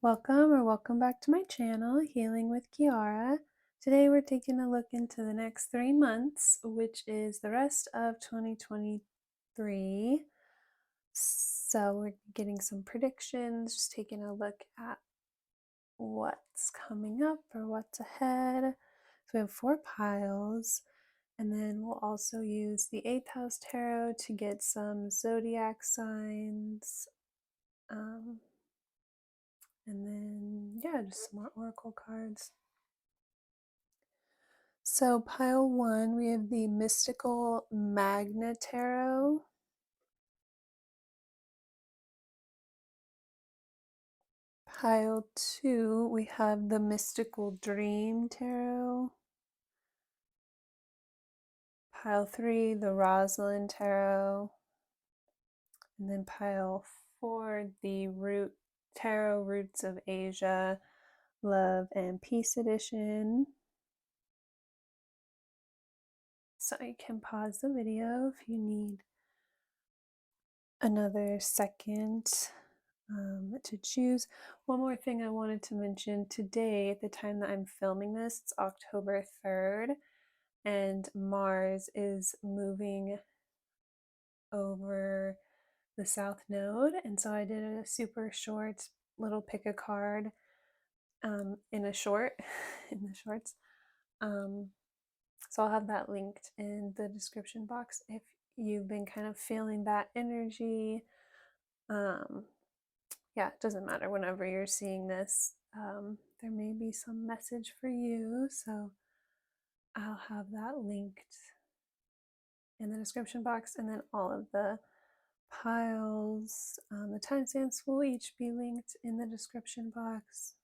Welcome back to my channel, Healing with Kearra. Today we're taking a look into the next 3 months, which is the rest of 2023. So we're getting some predictions, just taking a look at what's coming up or what's ahead. So we have 4 piles, and then we'll also use the 8th House Tarot to get some zodiac signs. And then, yeah, just some more oracle cards. So pile 1, we have the mystical Magna Tarot. Pile 2, we have the mystical Dream Tarot. Pile 3, the Rosalarian Tarot. And then pile 4, the Tarot Roots of Asia, Love and Peace Edition. So you can pause the video if you need another second to choose. One more thing I wanted to mention today, at the time that I'm filming this, it's October 3rd, and Mars is moving over the South Node, and so I did a super short little pick a card in a short in the shorts. So I'll have that linked in the description box if you've been kind of feeling that energy. Yeah, it doesn't matter whenever you're seeing this. There may be some message for you, so I'll have that linked in the description box, and then all of the piles, the timestamps will each be linked in the description box.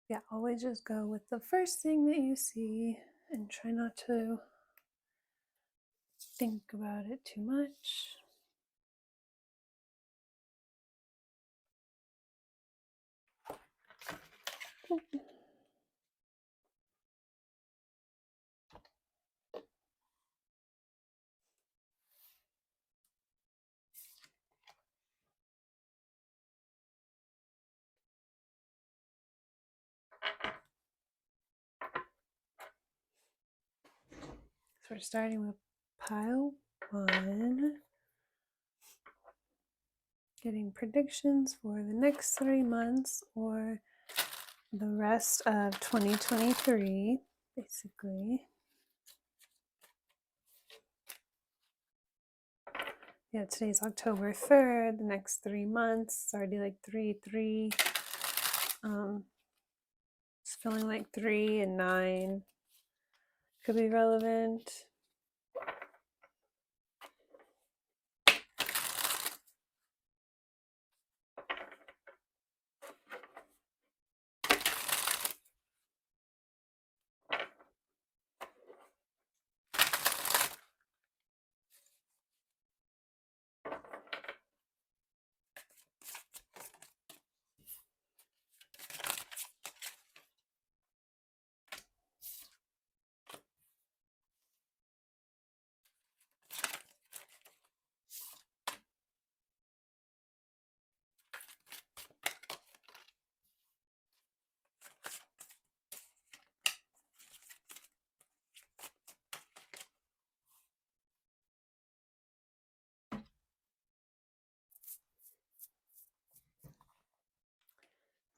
Yeah, always just go with the first thing that you see and try not to think about it too much. So we're starting with pile 1. Getting predictions for the next 3 months or the rest of 2023, basically. Yeah, today's October 3rd, the next 3 months. It's already like 3-3. It's feeling like 3 and 9 could be relevant.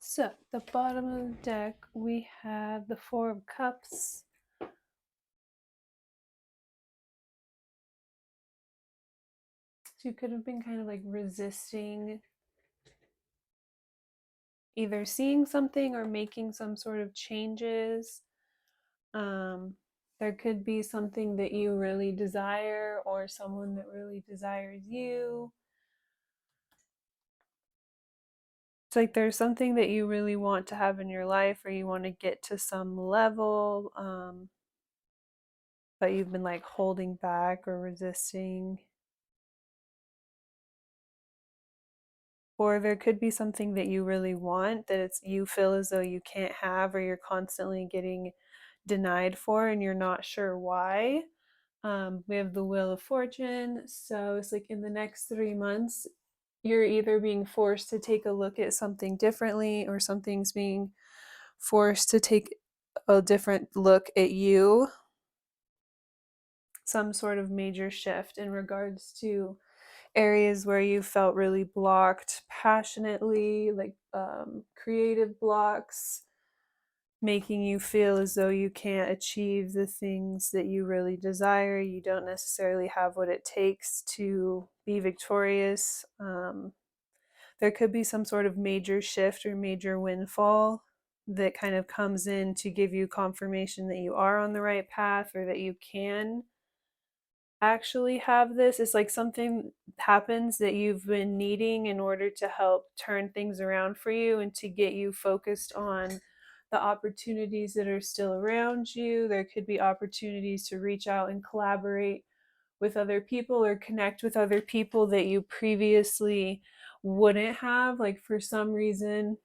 So, at the bottom of the deck, we have the 4 of Cups. So you could have been kind of like resisting either seeing something or making some sort of changes. There could be something that you really desire or someone that really desires you. It's like there's something that you really want to have in your life or you want to get to some level, but you've been like holding back or resisting. Or there could be something that you really want that you feel as though you can't have, or you're constantly getting denied for and you're not sure why. We have the Wheel of Fortune, so it's like in the next 3 months you're either being forced to take a look at something differently, or something's being forced to take a different look at you. Some sort of major shift in regards to areas where you felt really blocked passionately, like creative blocks, making you feel as though you can't achieve the things that you really desire. You don't necessarily have what it takes to be victorious. There could be some sort of major shift or major windfall that kind of comes in to give you confirmation that you are on the right path, or that you can actually have this. It's like something happens that you've been needing in order to help turn things around for you and to get you focused on the opportunities that are still around you. There could be opportunities to reach out and collaborate with other people, or connect with other people that you previously wouldn't have. Like, for some reason,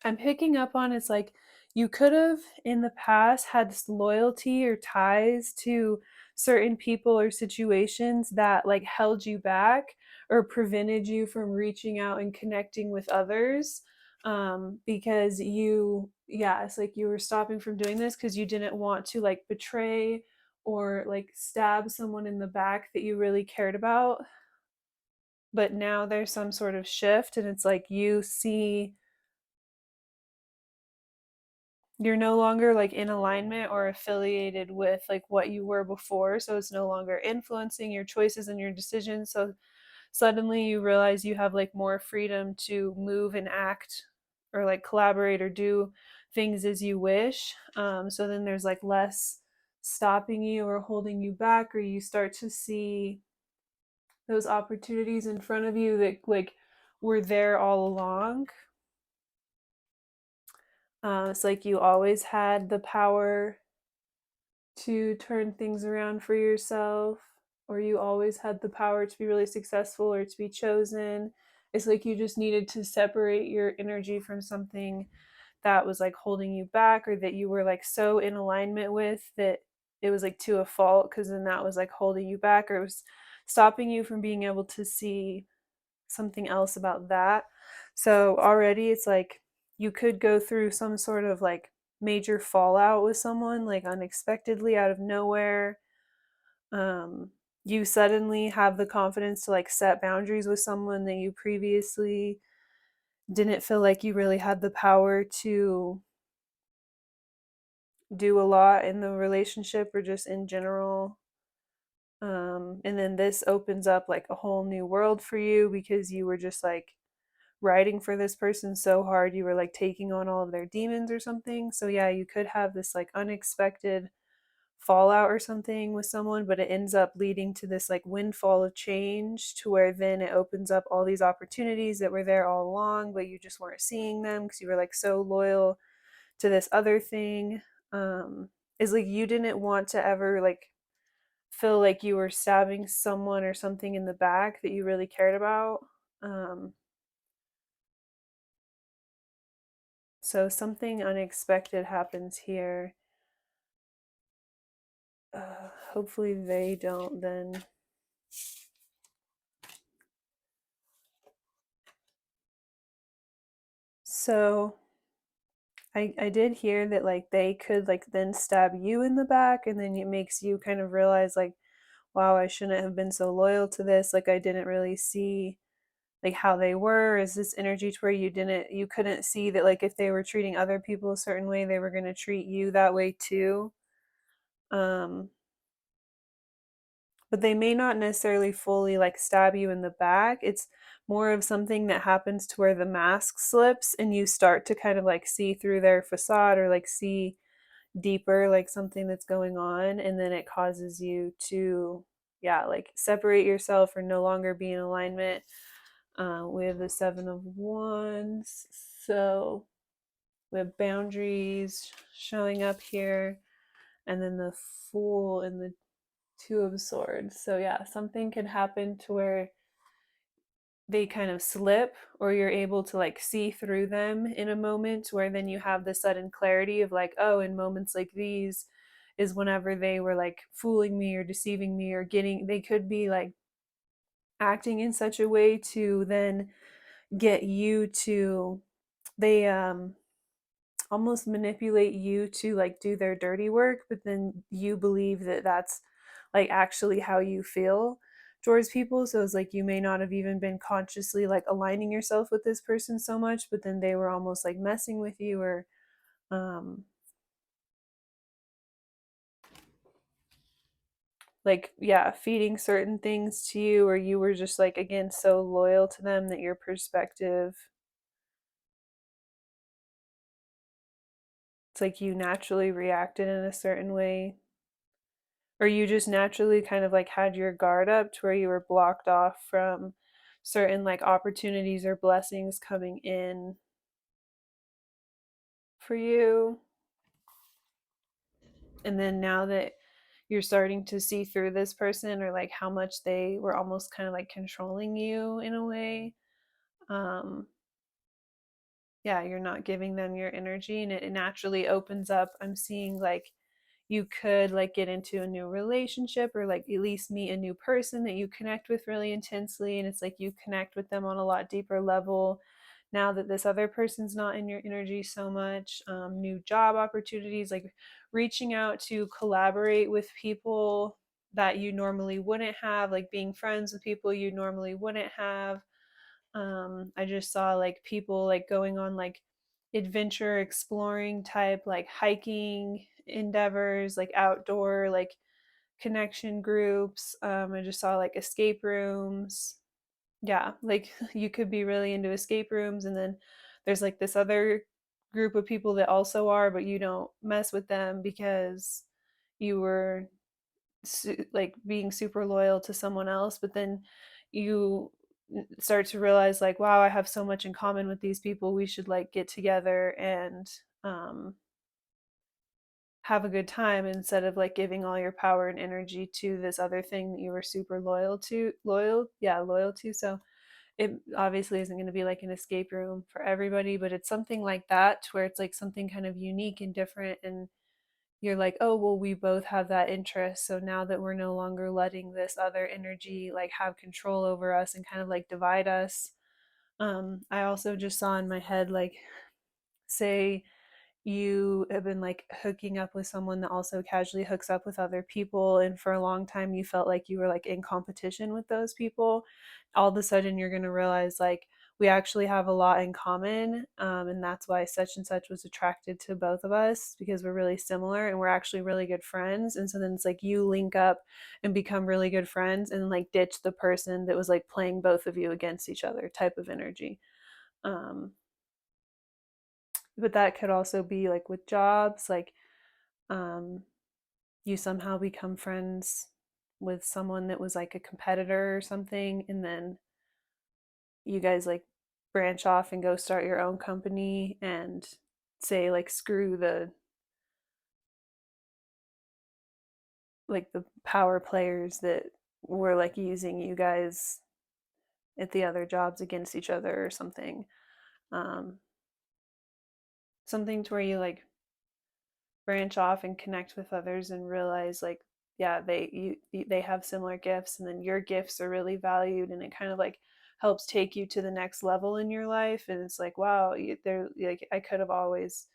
I'm picking up on, it's like you could have in the past had loyalty or ties to certain people or situations that like held you back or prevented you from reaching out and connecting with others, because it's like you were stopping from doing this because you didn't want to like betray or like stab someone in the back that you really cared about. But now there's some sort of shift, and it's like you see you're no longer like in alignment or affiliated with like what you were before, so it's no longer influencing your choices and your decisions. So suddenly you realize you have like more freedom to move and act, or like collaborate or do things as you wish. So then there's like less stopping you or holding you back, or you start to see those opportunities in front of you that like were there all along. It's like you always had the power to turn things around for yourself, or you always had the power to be really successful or to be chosen. It's like you just needed to separate your energy from something that was like holding you back, or that you were like so in alignment with that it was like to a fault, because then that was like holding you back, or it was stopping you from being able to see something else about that. So already it's like you could go through some sort of like major fallout with someone, like unexpectedly out of nowhere. um you suddenly have the confidence to like set boundaries with someone that you previously didn't feel like you really had the power to do a lot in the relationship or just in general. And then this opens up like a whole new world for you, because you were just like writing for this person so hard, you were like taking on all of their demons or something. So yeah, you could have this like unexpected fallout or something with someone, but it ends up leading to this like windfall of change, to where then it opens up all these opportunities that were there all along, but you just weren't seeing them because you were like so loyal to this other thing. Is like you didn't want to ever like feel like you were stabbing someone or something in the back that you really cared about. um So something unexpected happens here. Hopefully they don't then. So I did hear that like they could like then stab you in the back, and then it makes you kind of realize like, wow, I shouldn't have been so loyal to this. Like I didn't really see like how they were. Is this energy to where you couldn't see that like if they were treating other people a certain way, they were going to treat you that way too. Um but they may not necessarily fully like stab you in the back. It's more of something that happens to where the mask slips and you start to kind of like see through their facade, or like see deeper, like something that's going on, and then it causes you to yeah, like separate yourself or no longer be in alignment. We have the 7 of Wands, so we have boundaries showing up here, and then the Fool and the 2 of Swords. So yeah, something could happen to where they kind of slip, or you're able to like see through them in a moment, where then you have the sudden clarity of like, oh, in moments like these is whenever they were like fooling me or deceiving me, or getting, they could be like acting in such a way to then get you to, they almost manipulate you to like do their dirty work, but then you believe that that's like actually how you feel towards people. So it's like you may not have even been consciously like aligning yourself with this person so much, but then they were almost like messing with you, or um like, yeah, feeding certain things to you, or you were just like, again, so loyal to them that your perspective, it's like you naturally reacted in a certain way, or you just naturally kind of like had your guard up to where you were blocked off from certain like opportunities or blessings coming in for you. And then now that you're starting to see through this person, or like how much they were almost kind of like controlling you in a way, um yeah, you're not giving them your energy, and it naturally opens up. I'm seeing like you could like get into a new relationship, or like at least meet a new person that you connect with really intensely, and it's like you connect with them on a lot deeper level now that this other person's not in your energy so much. New job opportunities, like reaching out to collaborate with people that you normally wouldn't have, like being friends with people you normally wouldn't have. I just saw like people like going on like adventure exploring type like hiking endeavors, like outdoor like connection groups. I just saw like escape rooms. Yeah, like you could be really into escape rooms, and then there's like this other group of people that also are, but you don't mess with them because you were like being super loyal to someone else. But then you start to realize like, wow, I have so much in common with these people, we should like get together and um have a good time, instead of like giving all your power and energy to this other thing that you were super loyal to. So it obviously isn't going to be like an escape room for everybody, but it's something like that, to where it's like something kind of unique and different, and you're like, oh, well, we both have that interest. So now that we're no longer letting this other energy like have control over us and kind of like divide us. I also just saw in my head, like, say you have been like hooking up with someone that also casually hooks up with other people, and for a long time you felt like you were like in competition with those people. All of a sudden you're going to realize like we actually have a lot in common, and that's why such and such was attracted to both of us, because we're really similar and we're actually really good friends. And so then it's like you link up and become really good friends, and like ditch the person that was like playing both of you against each other type of energy. um, but that could also be like with jobs, like um, you somehow become friends with someone that was like a competitor or something, and then you guys like branch off and go start your own company, and say like screw the like the power players that were like using you guys at the other jobs against each other or something. um, Something to where you like branch off and connect with others and realize like, yeah, they have similar gifts, and then your gifts are really valued, and it kind of like helps take you to the next level in your life. And it's like, wow, they're like, I could have always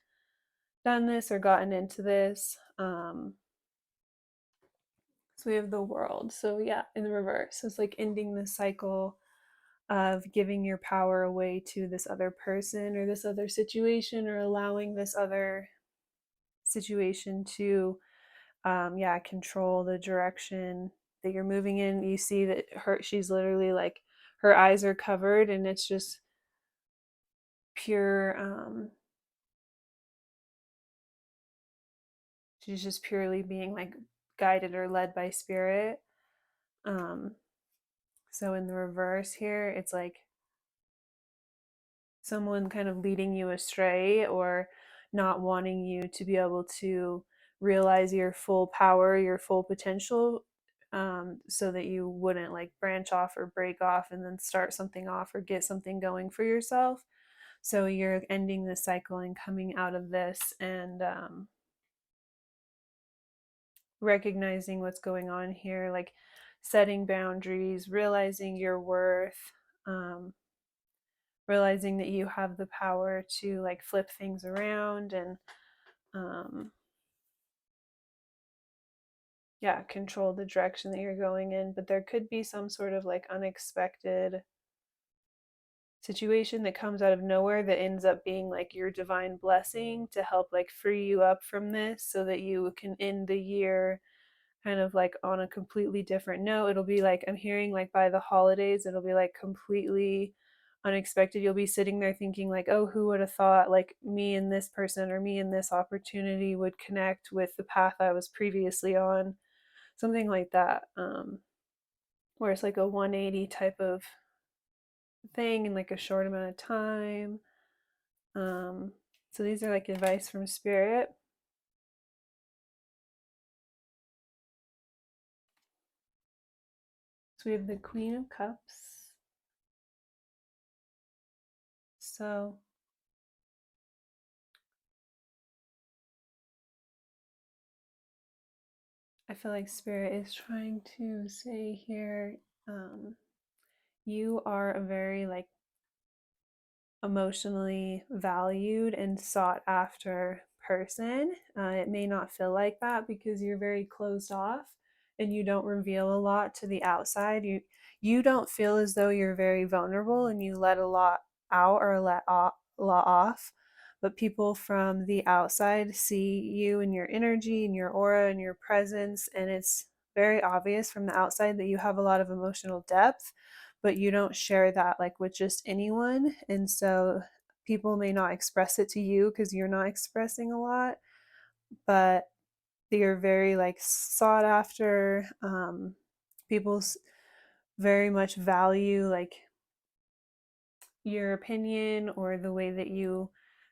done this or gotten into this. So we have the World. So yeah, in the reverse, it's like ending the cycle of giving your power away to this other person or this other situation, or allowing this other situation to yeah, control the direction that you're moving in. You see that she's literally like, her eyes are covered, and it's just pure she's just purely being like guided or led by spirit. um so in the reverse here, it's like someone kind of leading you astray, or not wanting you to be able to realize your full power, your full potential, so that you wouldn't like branch off or break off and then start something off or get something going for yourself. So you're ending this cycle and coming out of this, and recognizing what's going on here. Like, setting boundaries, realizing your worth, realizing that you have the power to like flip things around and yeah, control the direction that you're going in. But there could be some sort of like unexpected situation that comes out of nowhere that ends up being like your divine blessing to help like free you up from this so that you can end the year kind of like on a completely different note. It'll be like, I'm hearing like by the holidays, it'll be like completely unexpected. You'll be sitting there thinking like, oh, who would have thought like me and this person or me and this opportunity would connect with the path I was previously on, something like that. Where it's like a 180 type of thing in like a short amount of time. So these are like advice from spirit. So we have the Queen of Cups. So I feel like spirit is trying to say here, you are a very like emotionally valued and sought after person. It may not feel like that because you're very closed off and you don't reveal a lot to the outside. You don't feel as though you're very vulnerable and you let a lot out or let a lot off. But people from the outside see you and your energy and your aura and your presence, and it's very obvious from the outside that you have a lot of emotional depth, but you don't share that like with just anyone. And so people may not express it to you because you're not expressing a lot, but you're very like sought after. People very much value like your opinion or the way that you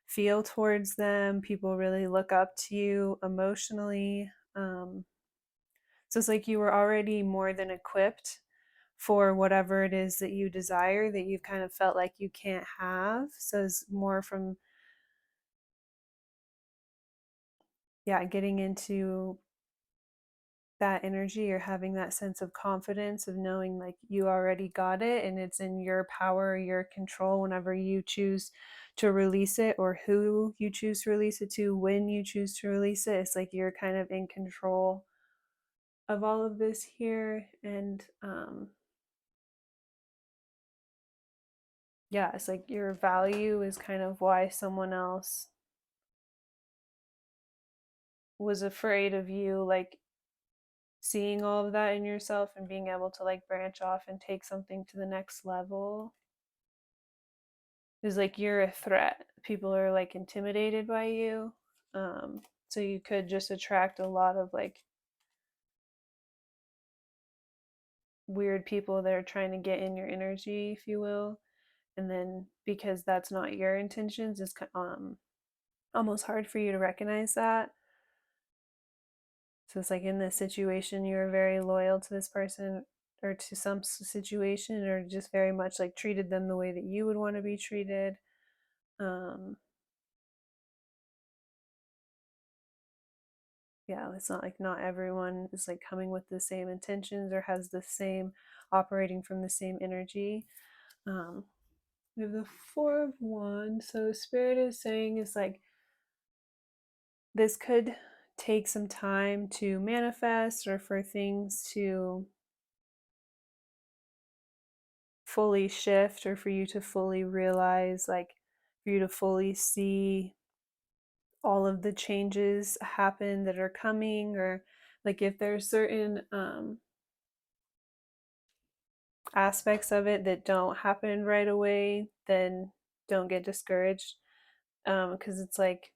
feel towards them. People really look up to you emotionally. So it's like you were already more than equipped for whatever it is that you desire that you've kind of felt like you can't have. So it's more from, yeah, getting into that energy or having that sense of confidence of knowing like you already got it and it's in your power, your control whenever you choose to release it or who you choose to release it to, when you choose to release it. It's like you're kind of in control of all of this here. And yeah, it's like your value is kind of why someone else was afraid of you, like seeing all of that in yourself and being able to like branch off and take something to the next level. Is like you're a threat. People are like intimidated by you. So you could just attract a lot of like weird people that are trying to get in your energy, if you will. And then because that's not your intentions, it's almost hard for you to recognize that. So it's like in this situation, you're very loyal to this person or to some situation, or just very much like treated them the way that you would want to be treated. Um, yeah, it's not like not everyone is like coming with the same intentions or has the same operating from the same energy. We have the Four of Wands. So Spirit is saying is like this could take some time to manifest or for things to fully shift or for you to fully realize, like for you to fully see all of the changes happen that are coming, or like if there's certain aspects of it that don't happen right away, then don't get discouraged, because it's like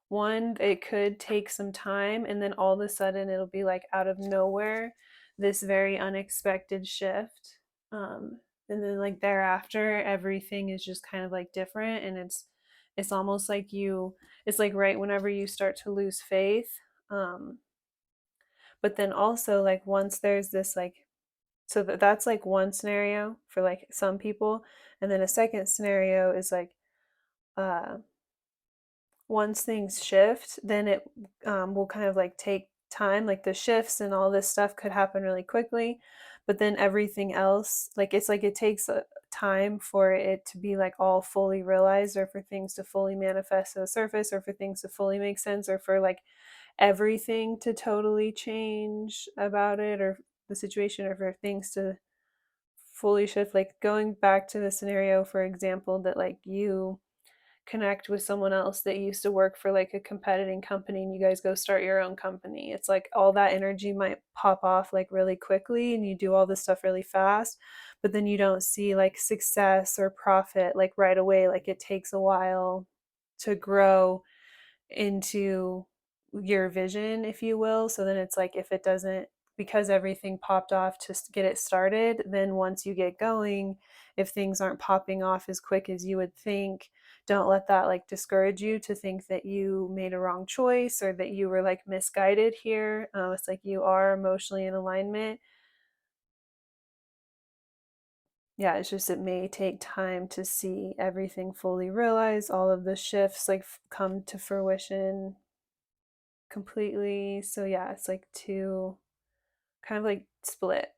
one, it could take some time and then all of a sudden it'll be like out of nowhere this very unexpected shift, and then like thereafter everything is just kind of like different, and it's almost like you, it's like right whenever you start to lose faith, um but then also like once there's this like, so that's like one scenario for like some people, and then a second scenario is like uh once things shift, then it will kind of like take time, like the shifts and all this stuff could happen really quickly, but then everything else, like it's like it takes a time for it to be like all fully realized, or for things to fully manifest to the surface, or for things to fully make sense, or for like everything to totally change about it, or the situation, or for things to fully shift. Like going back to the scenario, for example, that like you connect with someone else that used to work for like a competing company and you guys go start your own company. It's like all that energy might pop off like really quickly and you do all this stuff really fast, but then you don't see like success or profit like right away. Like it takes a while to grow into your vision, if you will. So then it's like if it doesn't, because everything popped off to get it started, then once you get going, if things aren't popping off as quick as you would think, don't let that like discourage you to think that you made a wrong choice or that you were like misguided here. It's like you are emotionally in alignment. Yeah, it's just it may take time to see everything fully realized, all of the shifts like come to fruition completely. So yeah, it's like two kind of like split,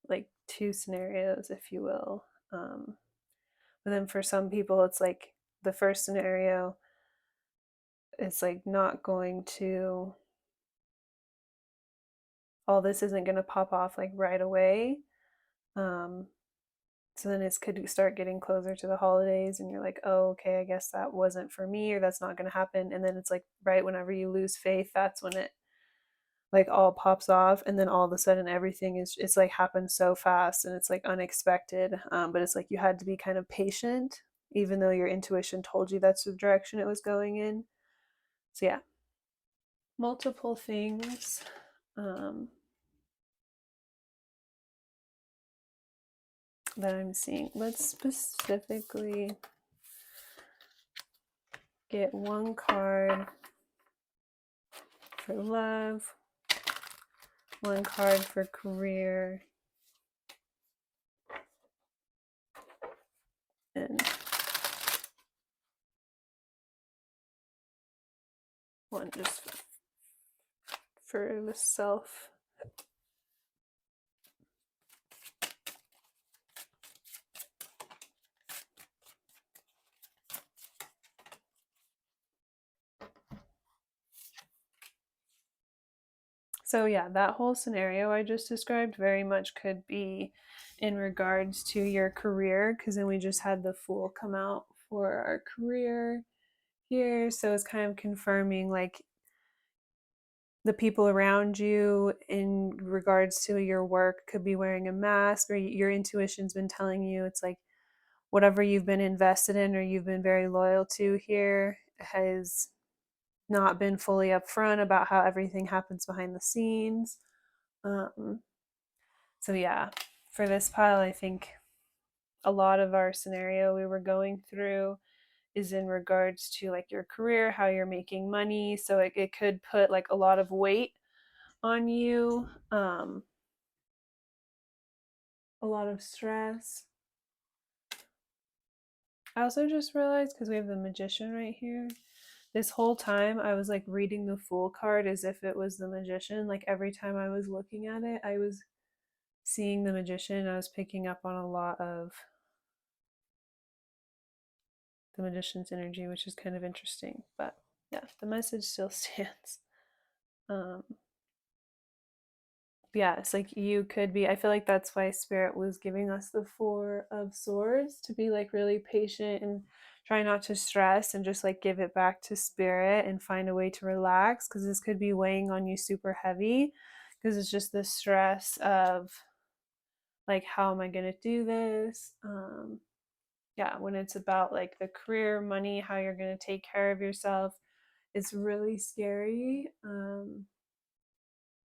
like two scenarios, if you will. But then for some people, it's like the first scenario, it's like not going to, all this isn't going to pop off like right away. Um, so then it could start getting closer to the holidays and you're like, oh, okay, I guess that wasn't for me, or that's not going to happen. And then it's like right whenever you lose faith, that's when it like all pops off, and then all of a sudden everything is, it's like happens so fast and it's like unexpected. But it's like you had to be kind of patient even though your intuition told you that's the direction it was going in. So yeah, multiple things. um, that I'm seeing. Let's specifically get one card for love, one card for career, and one just for the self. So yeah, that whole scenario I just described very much could be in regards to your career, because then we just had the Fool come out for our career here. So it's kind of confirming like the people around you in regards to your work could be wearing a mask, or your intuition's been telling you it's like whatever you've been invested in or you've been very loyal to here has not been fully upfront about how everything happens behind the scenes. Um, so yeah, for this pile, I think a lot of our scenario we were going through is in regards to like your career, how you're making money. So it could put like a lot of weight on you, a lot of stress. I also just realized, because we have the Magician right here, this whole time I was like reading the Fool card as if it was the Magician. Like every time I was looking at it, I was seeing the Magician. I was picking up on a lot of the Magician's energy, which is kind of interesting. But yeah, the message still stands. Um, yeah, it's like you could be, I feel like that's why Spirit was giving us the Four of Swords, to be like really patient and try not to stress and just like give it back to Spirit and find a way to relax, because this could be weighing on you super heavy, because it's just the stress of like, how am I going to do this? Yeah, when it's about like the career, money, how you're going to take care of yourself, it's really scary.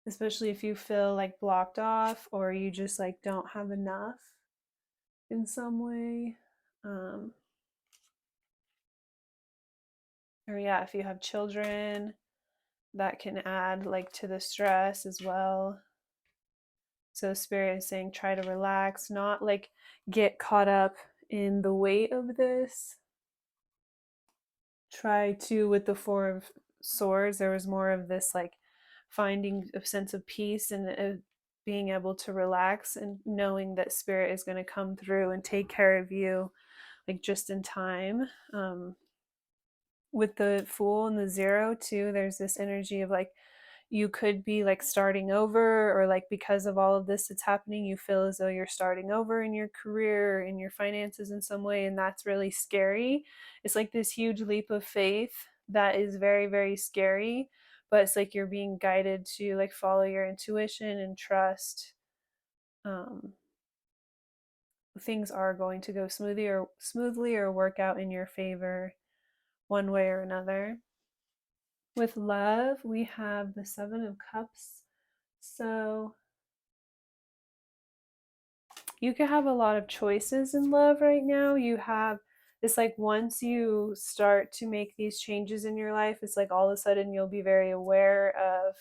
Especially if you feel like blocked off or you just like don't have enough in some way. Um, or yeah, if you have children, that can add like to the stress as well. So Spirit is saying try to relax, not like get caught up in the weight of this. Try to, with the Four of Swords, there was more of this like finding a sense of peace and being able to relax and knowing that spirit is going to come through and take care of you like just in time. With the Fool and the Zero too, there's this energy of like you could be like starting over, or like because of all of this that's happening, you feel as though you're starting over in your career or in your finances in some way, and that's really scary. It's like this huge leap of faith that is very, very scary, but it's like you're being guided to like follow your intuition and trust um, things are going to go smoothly or work out in your favor one way or another. With love, we have the Seven of Cups. So you could have a lot of choices in love right now. You have this, like, once you start to make these changes in your life, it's like all of a sudden you'll be very aware of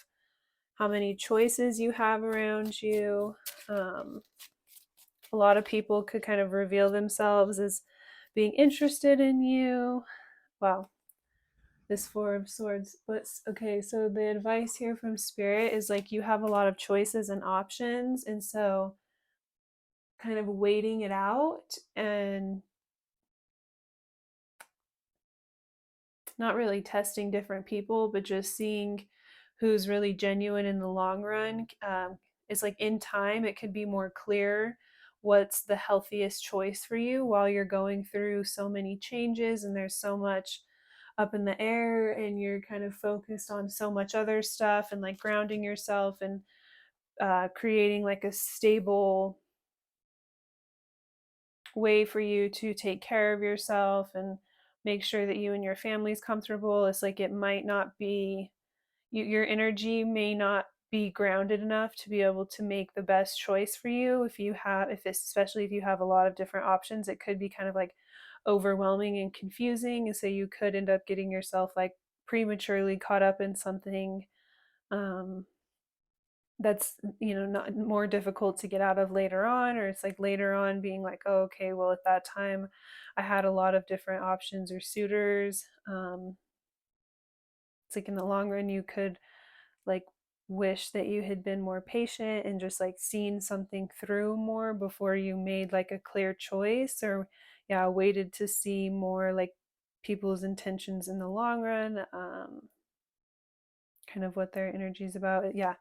how many choices you have around you. A lot of people could kind of reveal themselves as being interested in you. Wow, this Four of Swords. But okay, so the advice here from Spirit is like you have a lot of choices and options, and so kind of waiting it out and not really testing different people, but just seeing who's really genuine in the long run. It's like in time, it could be more clear what's the healthiest choice for you while you're going through so many changes and there's so much up in the air and you're kind of focused on so much other stuff and like grounding yourself and creating like a stable way for you to take care of yourself and make sure that you and your family's comfortable. It's like it might not be your energy may not be grounded enough to be able to make the best choice for you. If it's, especially if you have a lot of different options, it could be kind of like overwhelming and confusing, and so you could end up getting yourself like prematurely caught up in something um that's not more difficult to get out of later on, or it's like later on being like, oh, okay, well at that time I had a lot of different options or suitors. It's like in the long run you could like wish that you had been more patient and just like seen something through more before you made like a clear choice, or yeah, waited to see more like people's intentions in the long run, kind of what their energy is about. Yeah,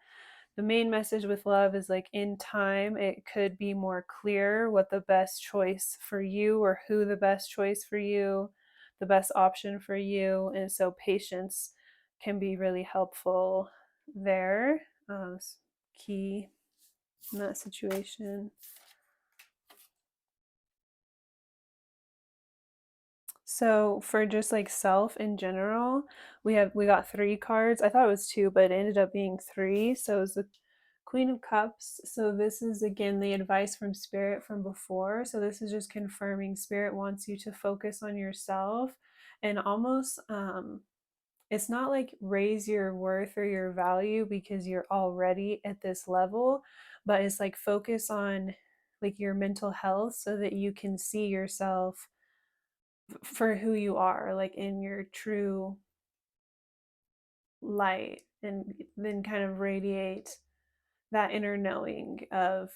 the main message with love is like in time it could be more clear what the best choice for you, or who the best choice for you, the best option for you, and so patience can be really helpful there. Key in that situation. So for just like self in general, we got three cards. I thought it was two, but it ended up being three. So it was the Queen of Cups. So this is again the advice from Spirit from before. So this is just confirming Spirit wants you to focus on yourself and almost it's not like raise your worth or your value because you're already at this level, but it's like focus on like your mental health so that you can see yourself for who you are, like in your true light, and then kind of radiate that inner knowing of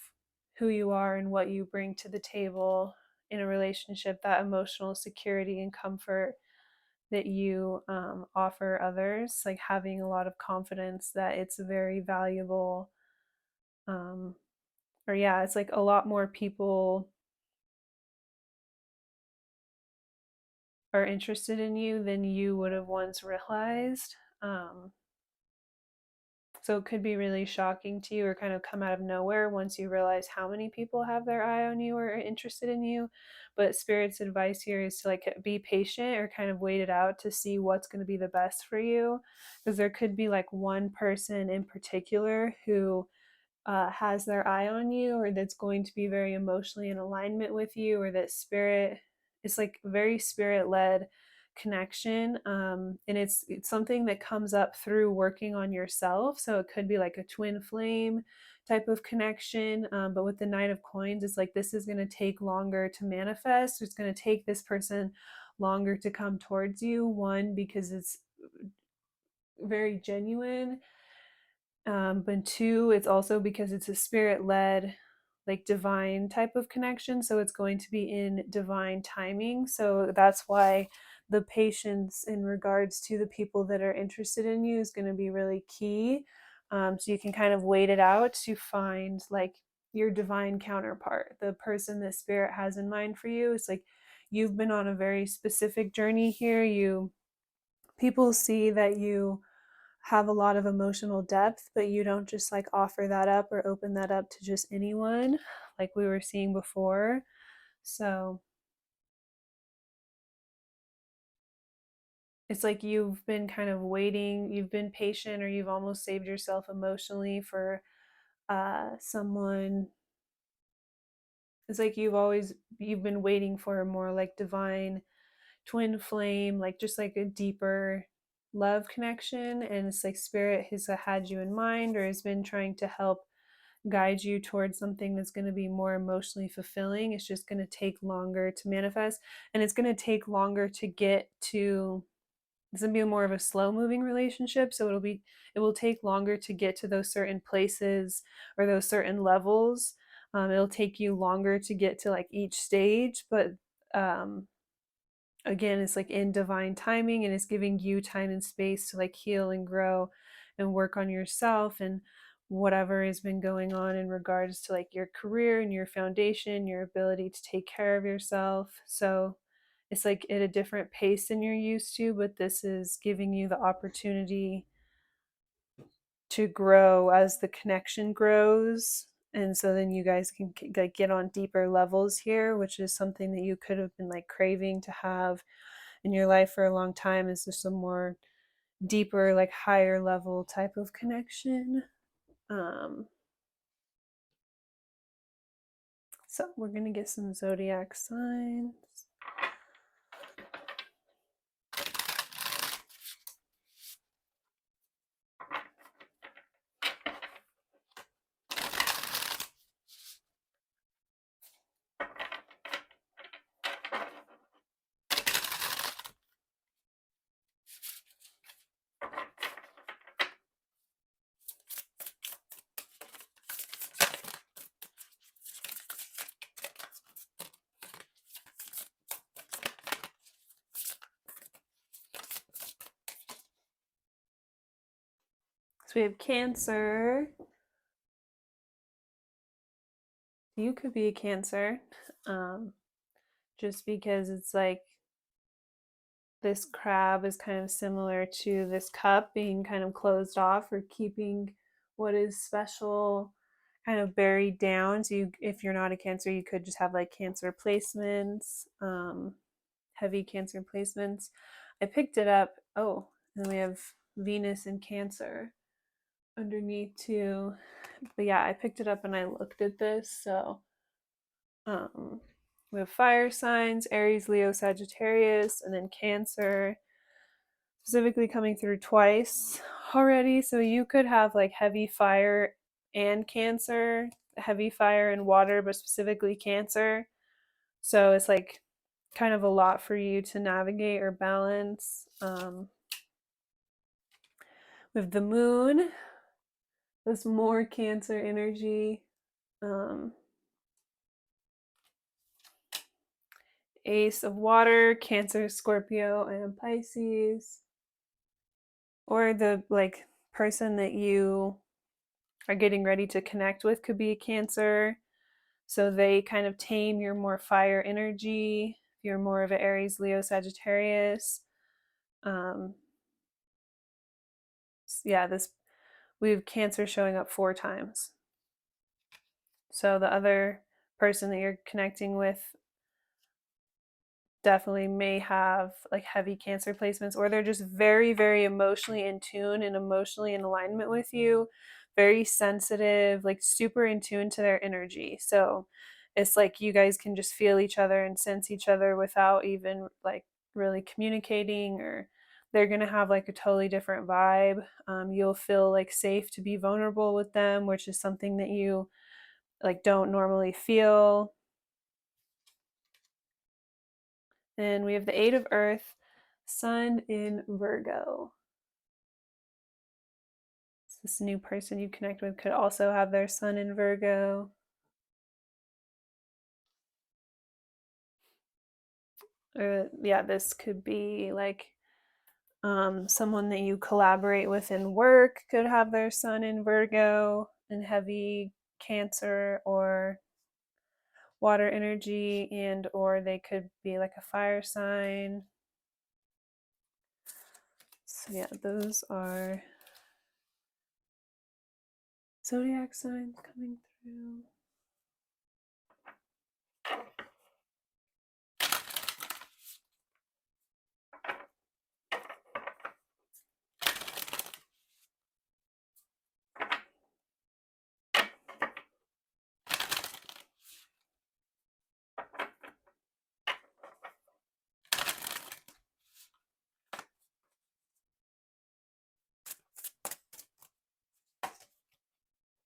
who you are and what you bring to the table in a relationship, that emotional security and comfort that you offer others, like having a lot of confidence that it's very valuable. um, or yeah, it's like a lot more people are interested in you than you would have once realized. um, So it could be really shocking to you or kind of come out of nowhere once you realize how many people have their eye on you or are interested in you. But Spirit's advice here is to like be patient or kind of wait it out to see what's going to be the best for you. Because there could be like one person in particular who has their eye on you, or that's going to be very emotionally in alignment with you, or that Spirit, it's like very Spirit led connection, and it's something that comes up through working on yourself. So it could be like a twin flame type of connection, but with the Knight of Coins, it's like this is going to take longer to manifest. It's going to take this person longer to come towards you, one because it's very genuine, But two, it's also because it's a spirit led, like divine type of connection. So it's going to be in divine timing. So that's why the patience in regards to the people that are interested in you is going to be really key. So you can kind of wait it out to find like your divine counterpart, the person that spirit has in mind for you. It's like you've been on a very specific journey here. People see that you have a lot of emotional depth, but you don't just like offer that up or open that up to just anyone like we were seeing before. So it's like you've been kind of waiting, you've been patient, or you've almost saved yourself emotionally for someone. It's like you've been waiting for a more like divine twin flame, like just like a deeper love connection. And it's like spirit has had you in mind or has been trying to help guide you towards something that's going to be more emotionally fulfilling. It's just going to take longer to manifest, and it's going to take longer to get to. It's going to be more of a slow moving relationship, so it will take longer to get to those certain places or those certain levels. It'll take you longer to get to like each stage, but um, again, it's like in divine timing, and it's giving you time and space to like heal and grow and work on yourself and whatever has been going on in regards to like your career and your foundation, your ability to take care of yourself. So it's like at a different pace than you're used to, but this is giving you the opportunity to grow as the connection grows. And so then you guys can like get on deeper levels here, which is something that you could have been like craving to have in your life for a long time. Is just a more deeper, like higher level type of connection. um so we're gonna get some zodiac signs. So we have Cancer. You could be a Cancer, um just because it's like this crab is kind of similar to this cup being kind of closed off or keeping what is special kind of buried down. So you, if you're not a Cancer, you could just have like Cancer placements, heavy Cancer placements. I picked it up. Oh, and we have Venus in Cancer underneath too. But yeah, I picked it up and I looked at this. So we have fire signs: Aries, Leo, Sagittarius, and then Cancer specifically coming through twice already. So you could have like heavy fire and Cancer, heavy fire and water, but specifically Cancer. So it's like kind of a lot for you to navigate or balance. With the moon, there's more Cancer energy. Um, Ace of water, Cancer, Scorpio, and Pisces. Or the like person that you are getting ready to connect with could be a Cancer. So they kind of tame your more fire energy. You're more of an Aries, Leo, Sagittarius. Um, yeah, this we have Cancer showing up 4 times. So the other person that you're connecting with definitely may have like heavy Cancer placements, or they're just very, very emotionally in tune and emotionally in alignment with you, very sensitive, like super in tune to their energy. So it's like you guys can just feel each other and sense each other without even like really communicating, or they're going to have like a totally different vibe. You'll feel like safe to be vulnerable with them, which is something that you like don't normally feel. And we have the Eight of Earth, Sun in Virgo. This new person you connect with could also have their sun in Virgo. Yeah, this could be like someone that you collaborate with in work could have their sun in Virgo and heavy Cancer or water energy, and or they could be like a fire sign. So yeah, those are zodiac signs coming through.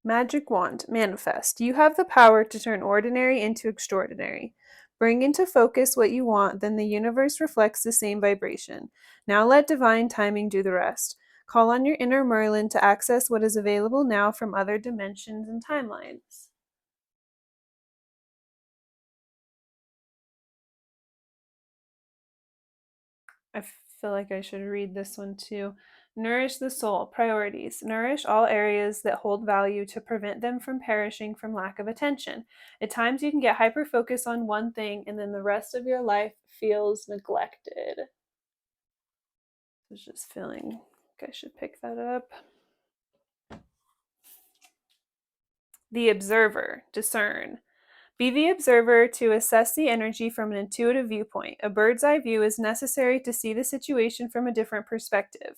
Magic wand, manifest. You have the power to turn ordinary into extraordinary. Bring into focus what you want, then the universe reflects the same vibration. Now let divine timing do the rest. Call on your inner Merlin to access what is available now from other dimensions and timelines. I feel like I should read this one too. Nourish the soul. Priorities. Nourish all areas that hold value to prevent them from perishing from lack of attention. At times, you can get hyper focused on one thing and then the rest of your life feels neglected. I was just feeling like I should pick that up. The observer. Discern. Be the observer to assess the energy from an intuitive viewpoint. A bird's eye view is necessary to see the situation from a different perspective.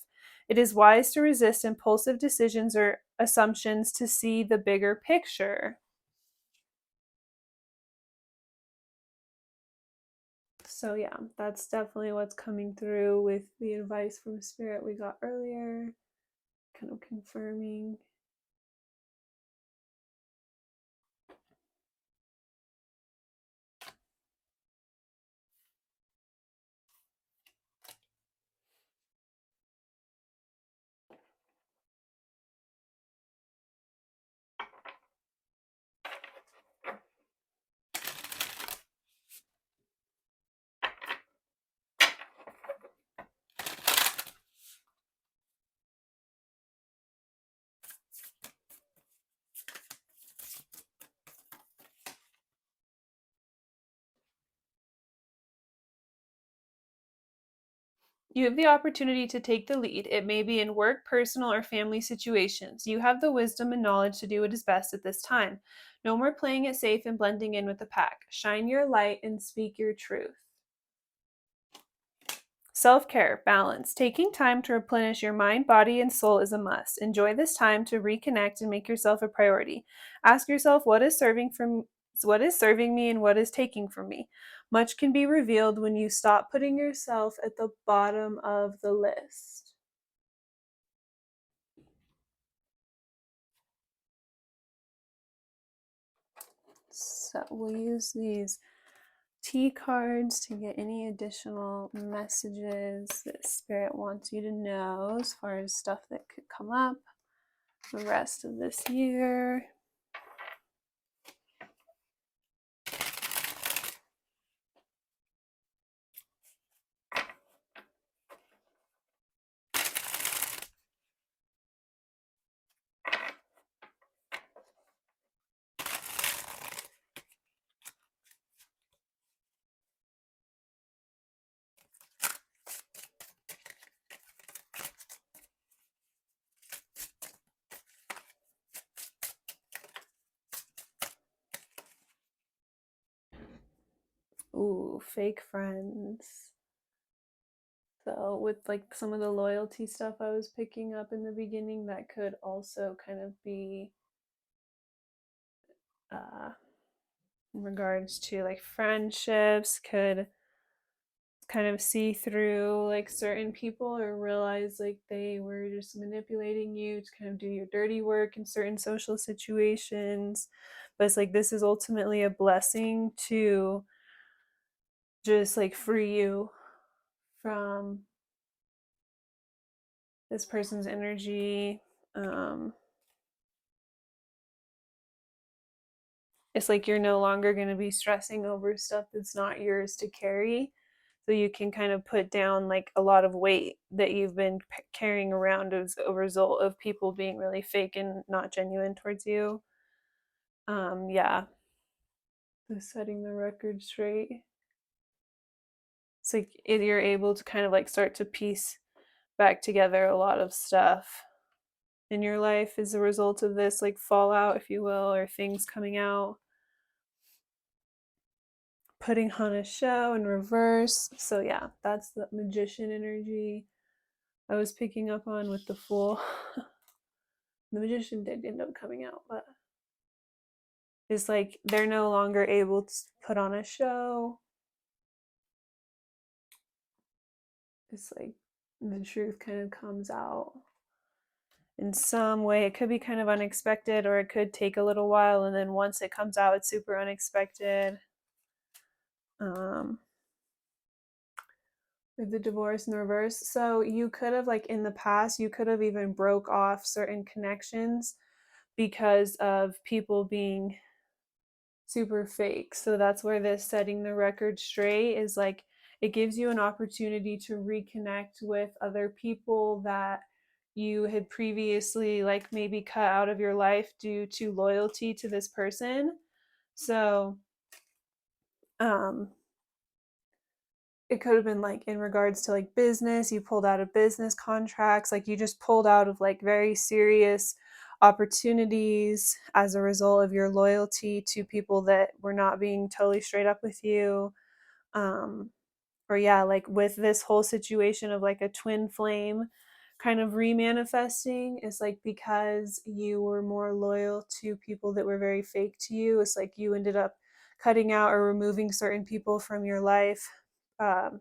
It is wise to resist impulsive decisions or assumptions to see the bigger picture. So, yeah, that's definitely what's coming through with the advice from Spirit we got earlier, kind of confirming. You have the opportunity to take the lead. It may be in work, personal, or family situations. You have the wisdom and knowledge to do what is best at this time. No more playing it safe and blending in with the pack. Shine your light and speak your truth. Self-care, balance. Taking time to replenish your mind, body, and soul is a must. Enjoy this time to reconnect and make yourself a priority. Ask yourself what is serving me and what is taking from me. Much can be revealed when you stop putting yourself at the bottom of the list. So we'll use these T cards to get any additional messages that Spirit wants you to know as far as stuff that could come up the rest of this year. Ooh, fake friends. So with like some of the loyalty stuff I was picking up in the beginning, that could also kind of be in regards to like friendships, could kind of see through like certain people or realize like they were just manipulating you to kind of do your dirty work in certain social situations. But it's like this is ultimately a blessing to just like free you from this person's energy. It's like you're no longer going to be stressing over stuff that's not yours to carry. So you can kind of put down like a lot of weight that you've been carrying around as a result of people being really fake and not genuine towards you. Yeah, the setting the record straight. It's like you're able to kind of like start to piece back together a lot of stuff in your life as a result of this, like fallout, if you will, or things coming out, putting on a show in reverse. So yeah, that's the magician energy I was picking up on with the Fool. The magician did end up coming out, but it's like they're no longer able to put on a show. It's like the truth kind of comes out in some way. It could be kind of unexpected, or it could take a little while, and then once it comes out, it's super unexpected. With the divorce in the reverse, so you could have, like in the past, you could have even broke off certain connections because of people being super fake. So that's where this setting the record straight is like, it gives you an opportunity to reconnect with other people that you had previously like maybe cut out of your life due to loyalty to this person. So um it could have been like in regards to like business, you pulled out of business contracts, like you just pulled out of like very serious opportunities as a result of your loyalty to people that were not being totally straight up with you. um or yeah, like with this whole situation of like a twin flame kind of remanifesting, it's like because you were more loyal to people that were very fake to you, it's like you ended up cutting out or removing certain people from your life um,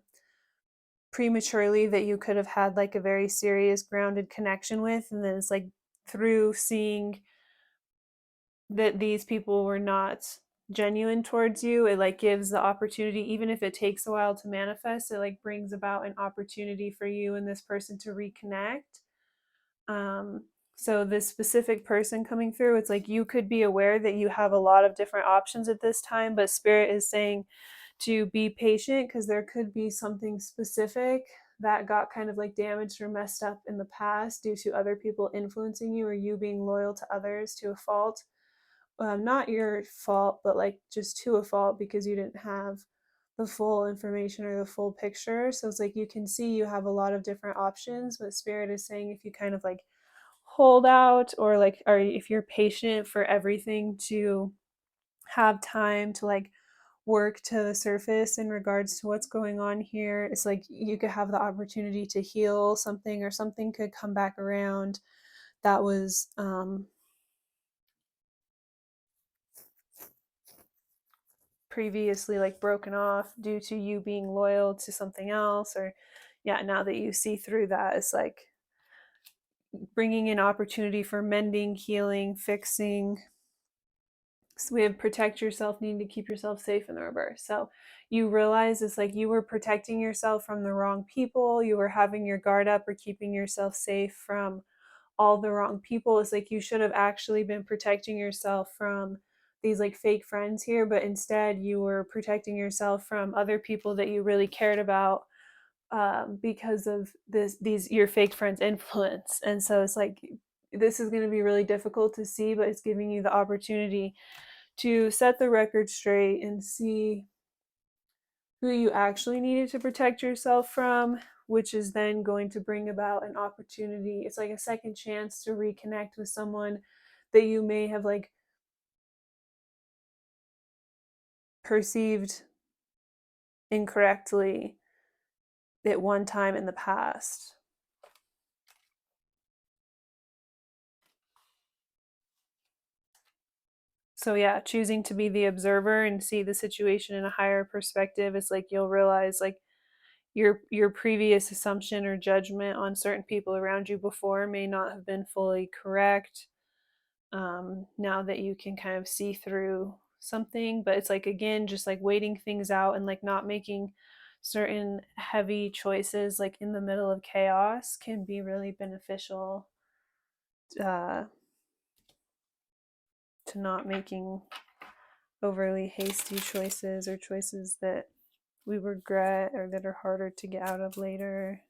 prematurely that you could have had like a very serious grounded connection with, and then it's like through seeing that these people were not genuine towards you, it like gives the opportunity, even if it takes a while to manifest, it like brings about an opportunity for you and this person to reconnect. um so this specific person coming through, it's like you could be aware that you have a lot of different options at this time, but spirit is saying to be patient because there could be something specific that got kind of like damaged or messed up in the past due to other people influencing you or you being loyal to others to a fault. Not your fault, but like just to a fault because you didn't have the full information or the full picture. So it's like you can see you have a lot of different options, but spirit is saying if you kind of like hold out or like, or if you're patient for everything to have time to like work to the surface in regards to what's going on here, it's like you could have the opportunity to heal something, or something could come back around that was previously like broken off due to you being loyal to something else. Or yeah, now that you see through that, it's like bringing in opportunity for mending, healing, fixing. So we have protect yourself, needing to keep yourself safe in the reverse. So you realize it's like you were protecting yourself from the wrong people, you were having your guard up or keeping yourself safe from all the wrong people. It's like you should have actually been protecting yourself from these like fake friends here, but instead you were protecting yourself from other people that you really cared about, because of these your fake friends' influence. And so it's like this is going to be really difficult to see, but it's giving you the opportunity to set the record straight and see who you actually needed to protect yourself from, which is then going to bring about an opportunity. It's like a second chance to reconnect with someone that you may have like perceived incorrectly at one time in the past. So yeah, choosing to be the observer and see the situation in a higher perspective, it's like you'll realize like your previous assumption or judgment on certain people around you before may not have been fully correct. Now that you can kind of see through something, but it's like again just like waiting things out and like not making certain heavy choices like in the middle of chaos can be really beneficial. to not making overly hasty choices or choices that we regret or that are harder to get out of later.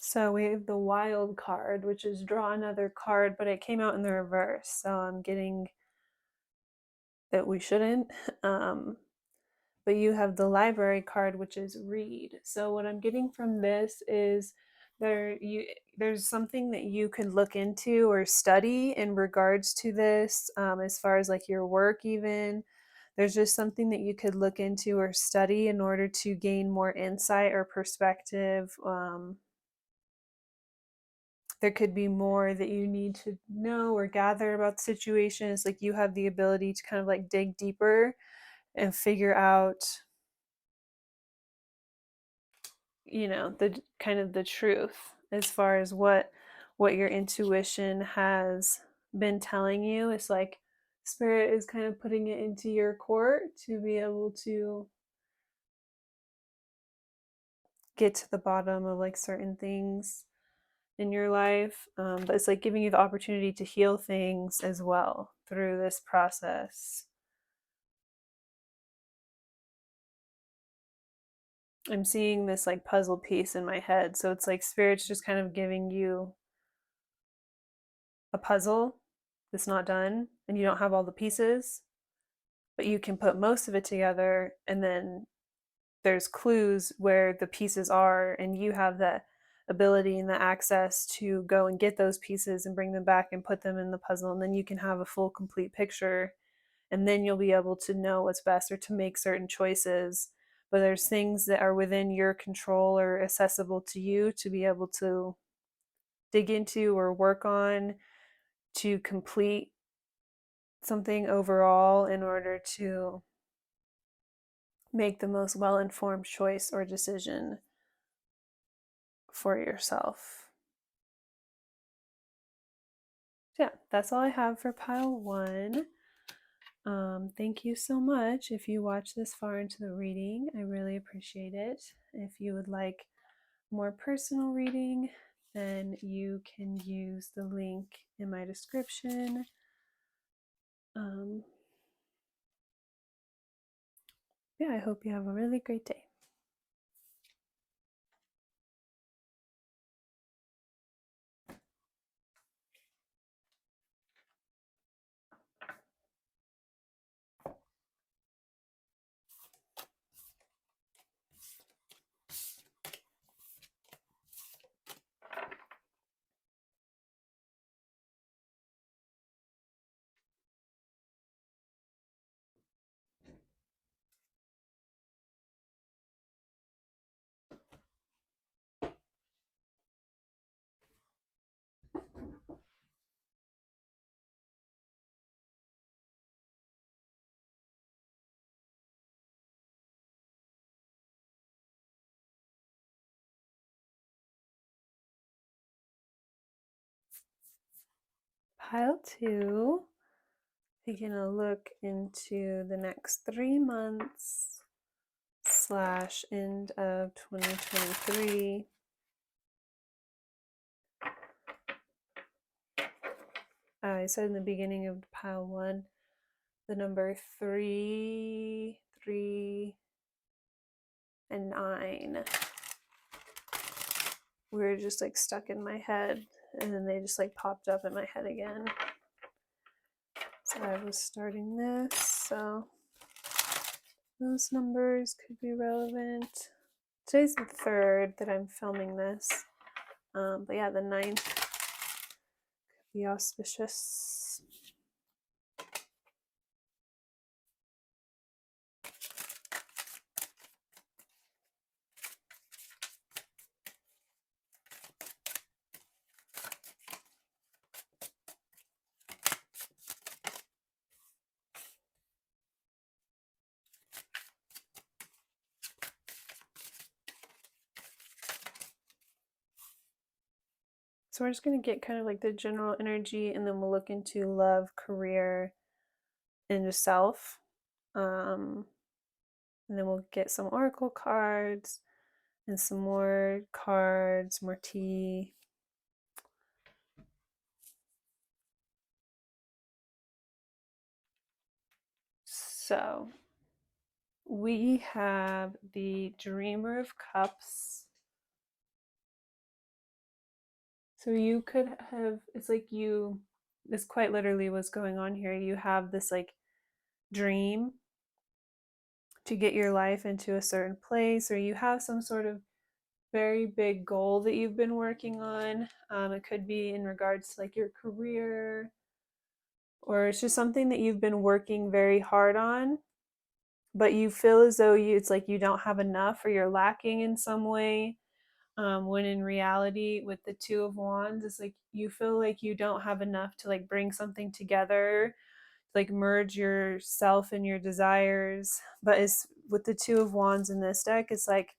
So we have the wild card, which is draw another card, but it came out in the reverse. So I'm getting that we shouldn't. But you have the library card, which is read. So what I'm getting from this is there's something that you could look into or study in regards to this, as far as like your work even. There's just something that you could look into or study in order to gain more insight or perspective. There could be more that you need to know or gather about the situation. It's like you have the ability to kind of like dig deeper and figure out, the kind of the truth as far as what your intuition has been telling you. It's like spirit is kind of putting it into your court to be able to get to the bottom of like certain things in your life, but it's like giving you the opportunity to heal things as well through this process. I'm seeing this like puzzle piece in my head, so it's like spirit's just kind of giving you a puzzle that's not done and you don't have all the pieces, but you can put most of it together, and then there's clues where the pieces are, and you have the ability and the access to go and get those pieces and bring them back and put them in the puzzle, and then you can have a full complete picture, and then you'll be able to know what's best or to make certain choices. But there's things that are within your control or accessible to you to be able to dig into or work on to complete something overall in order to make the most well-informed choice or decision for yourself. So yeah, that's all I have for pile 1. Thank you so much if you watched this far into the reading. I really appreciate it. If you would like more personal reading, then you can use the link in my description. Yeah, I hope you have a really great day. Pile 2, taking a look into the next 3 months / end of 2023. I said in the beginning of pile 1, the number 3, 3, and 9 were just like stuck in my head, and then they just like popped up in my head again. So I was starting this, so those numbers could be relevant. Today's the 3rd that I'm filming this, but yeah, the 9th could be auspicious. So we're just going to get kind of like the general energy, and then we'll look into love, career, and just self. And then we'll get some oracle cards and some more cards, more tea. So we have the Dreamer of Cups. So you could have, it's like you, this quite literally what's going on here. You have this like dream to get your life into a certain place, or you have some sort of very big goal that you've been working on. It could be in regards to like your career, or it's just something that you've been working very hard on, but you feel as though it's like you don't have enough or you're lacking in some way. When in reality, with the Two of Wands, it's like you feel like you don't have enough to like bring something together, like merge yourself and your desires. But it's with the Two of Wands in this deck, it's like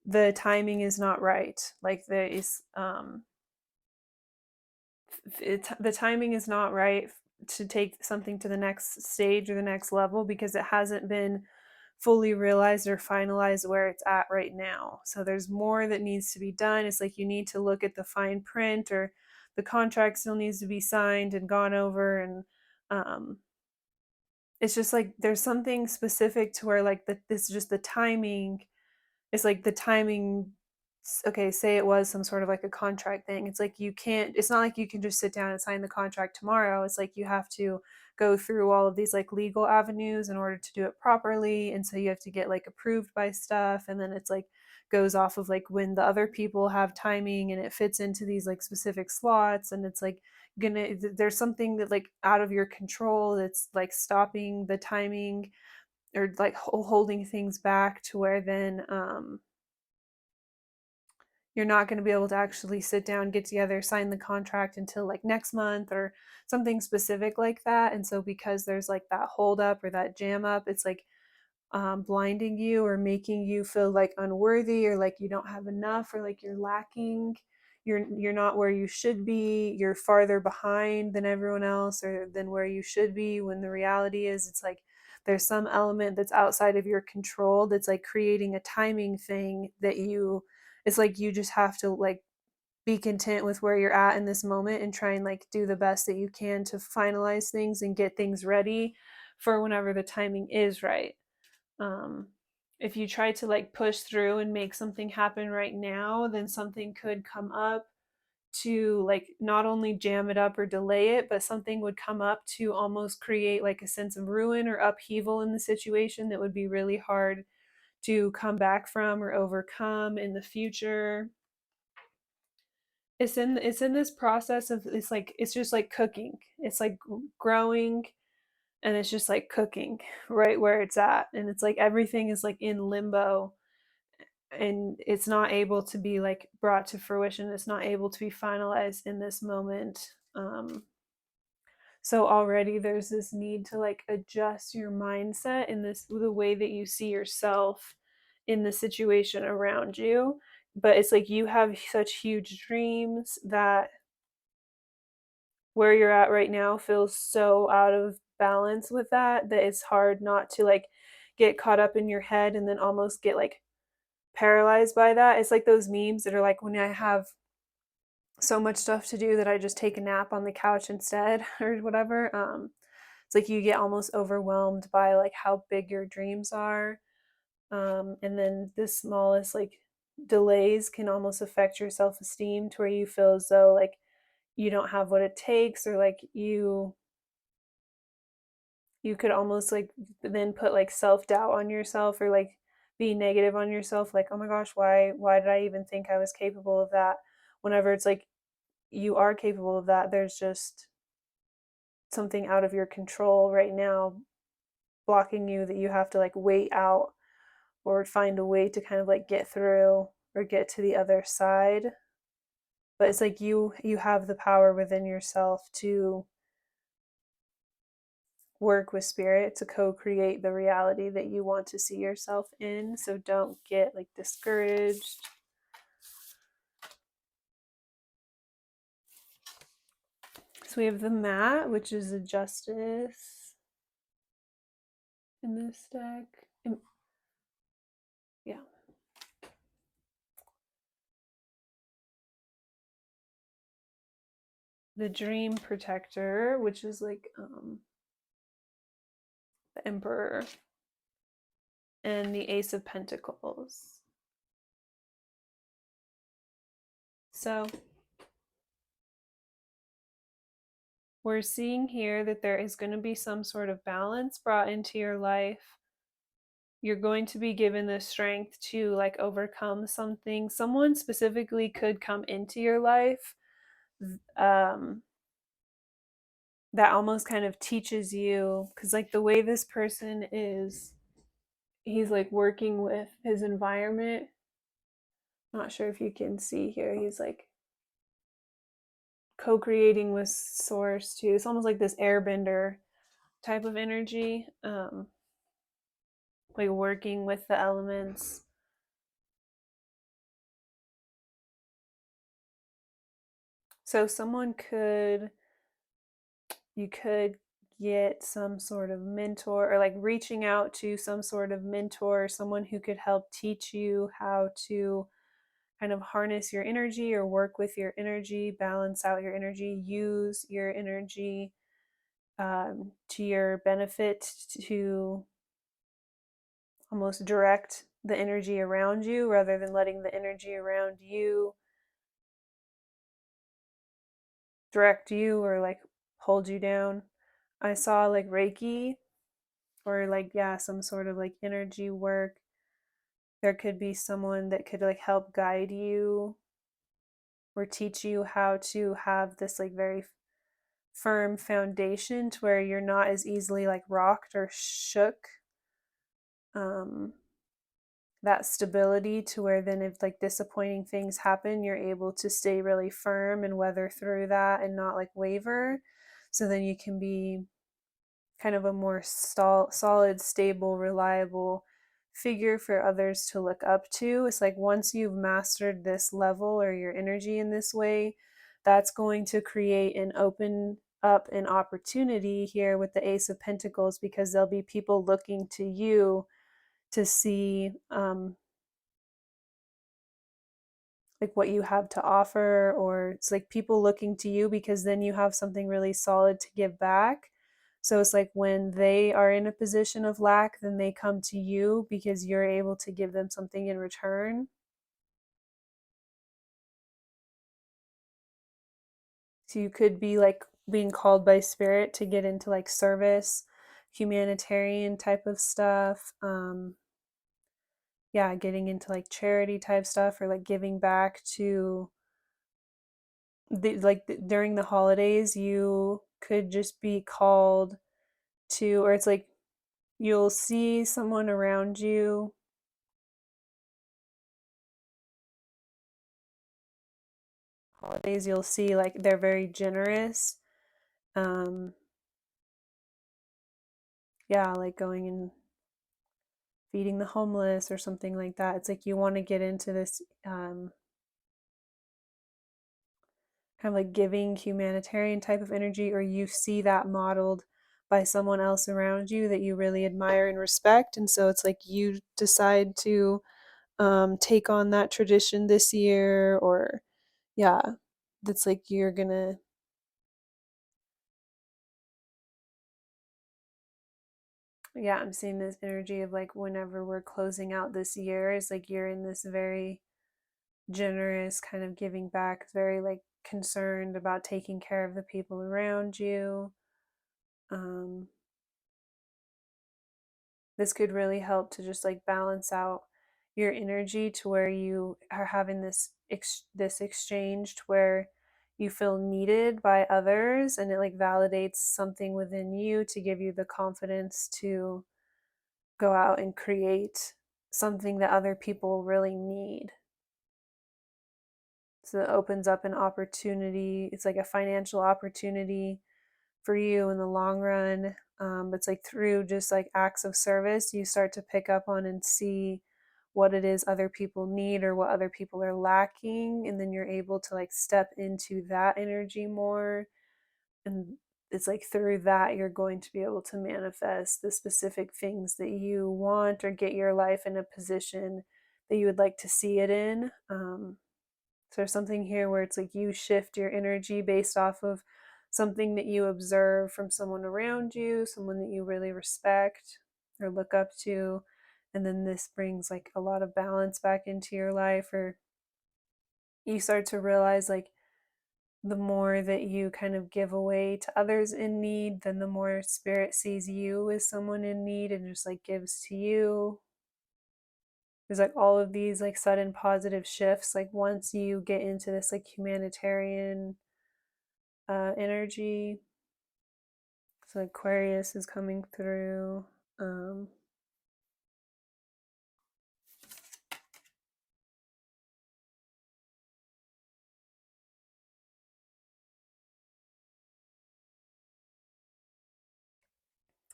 the timing is not right. Like there is the timing is not right to take something to the next stage or the next level, because it hasn't been fully realized or finalized where it's at right now. So there's more that needs to be done. It's like you need to look at the fine print, or the contract still needs to be signed and gone over. And it's just like there's something specific to where like this just the timing. It's like the timing. Okay, say it was some sort of like a contract thing. It's like you can't, it's not like you can just sit down and sign the contract tomorrow. It's like you have to go through all of these like legal avenues in order to do it properly. And so you have to get like approved by stuff. And then it's like goes off of like when the other people have timing, and it fits into these like specific slots. And it's like there's something that like out of your control that's like stopping the timing, or like holding things back, to where then you're not going to be able to actually sit down, get together, sign the contract until like next month, or something specific like that. And so because there's like that hold up or that jam up, it's like blinding you or making you feel like unworthy, or like you don't have enough, or like you're lacking, you're not where you should be, you're farther behind than everyone else, or than where you should be, when the reality is it's like there's some element that's outside of your control that's like creating a timing thing that you, it's like you just have to like be content with where you're at in this moment, and try and like do the best that you can to finalize things and get things ready for whenever the timing is right. um, if you try to like push through and make something happen right now, then something could come up to like not only jam it up or delay it, but something would come up to almost create like a sense of ruin or upheaval in the situation that would be really hard to come back from or overcome in the future. It's in this process of, it's like it's just like cooking. It's like growing, and it's just like cooking right where it's at, and it's like everything is like in limbo, and it's not able to be like brought to fruition. It's not able to be finalized in this moment. So already there's this need to like adjust your mindset in this, the way that you see yourself in the situation around you. But it's like you have such huge dreams that where you're at right now feels so out of balance with that, that it's hard not to like get caught up in your head and then almost get like paralyzed by that. It's like those memes that are like, when I have so much stuff to do that I just take a nap on the couch instead, or whatever. It's like you get almost overwhelmed by like how big your dreams are. And then the smallest like delays can almost affect your self-esteem, to where you feel as though like you don't have what it takes, or like you could almost like then put like self-doubt on yourself, or like be negative on yourself, like, oh my gosh, why did I even think I was capable of that, whenever it's like you are capable of that. There's just something out of your control right now blocking you, that you have to like wait out, or find a way to kind of like get through or get to the other side. But it's like you have the power within yourself to work with spirit to co-create the reality that you want to see yourself in. So don't get like discouraged. So we have the mat, which is a justice in this deck. Yeah. The dream protector, which is like the emperor, and the ace of pentacles. So we're seeing here that there is going to be some sort of balance brought into your life. You're going to be given the strength to like overcome something. Someone specifically could come into your life um, that almost kind of teaches you, because like the way this person is, he's like working with his environment. Not sure if you can see here. He's like co-creating with source too. It's almost like this airbender type of energy, like working with the elements. So you could get some sort of mentor, or like reaching out to some sort of mentor, someone who could help teach you how to kind of harness your energy or work with your energy, balance out your energy, use your energy to your benefit, to almost direct the energy around you rather than letting the energy around you direct you or like hold you down. I saw like Reiki, or like, yeah, some sort of like energy work. There could be someone that could like help guide you or teach you how to have this like very firm foundation to where you're not as easily like rocked or shook. um that stability to where then if like disappointing things happen, you're able to stay really firm and weather through that and not like waver. So then you can be kind of a more solid, stable, reliable figure for others to look up to. It's like once you've mastered this level or your energy in this way, that's going to create and open up an opportunity here with the Ace of Pentacles, because there'll be people looking to you to see like what you have to offer, or it's like people looking to you because then you have something really solid to give back. So it's like when they are in a position of lack, then they come to you because you're able to give them something in return. So you could be like being called by spirit to get into like service, humanitarian type of stuff. Yeah, getting into like charity type stuff, or like giving back to during the holidays. You could just be called to, or it's like you'll see someone around you. Holidays, you'll see like they're very generous. um yeah, like going and feeding the homeless or something like that. It's like you want to get into this kind of like giving humanitarian type of energy, or you see that modeled by someone else around you that you really admire and respect, and so it's like you decide to take on that tradition this year. Or yeah, that's like you're gonna, yeah, I'm seeing this energy of like whenever we're closing out this year, is like you're in this very generous kind of giving back, very like concerned about taking care of the people around you. um this could really help to just like balance out your energy to where you are having this exchange to where you feel needed by others, and it like validates something within you to give you the confidence to go out and create something that other people really need. So it opens up an opportunity. It's like a financial opportunity for you in the long run. It's like through just like acts of service, you start to pick up on and see what it is other people need or what other people are lacking. And then you're able to like step into that energy more. And it's like through that you're going to be able to manifest the specific things that you want, or get your life in a position that you would like to see it in. So there's something here where it's like you shift your energy based off of something that you observe from someone around you, someone that you really respect or look up to. And then this brings like a lot of balance back into your life, or you start to realize like the more that you kind of give away to others in need, then the more spirit sees you as someone in need and just like gives to you. There's like all of these like sudden positive shifts like once you get into this like humanitarian energy. So Aquarius is coming through. um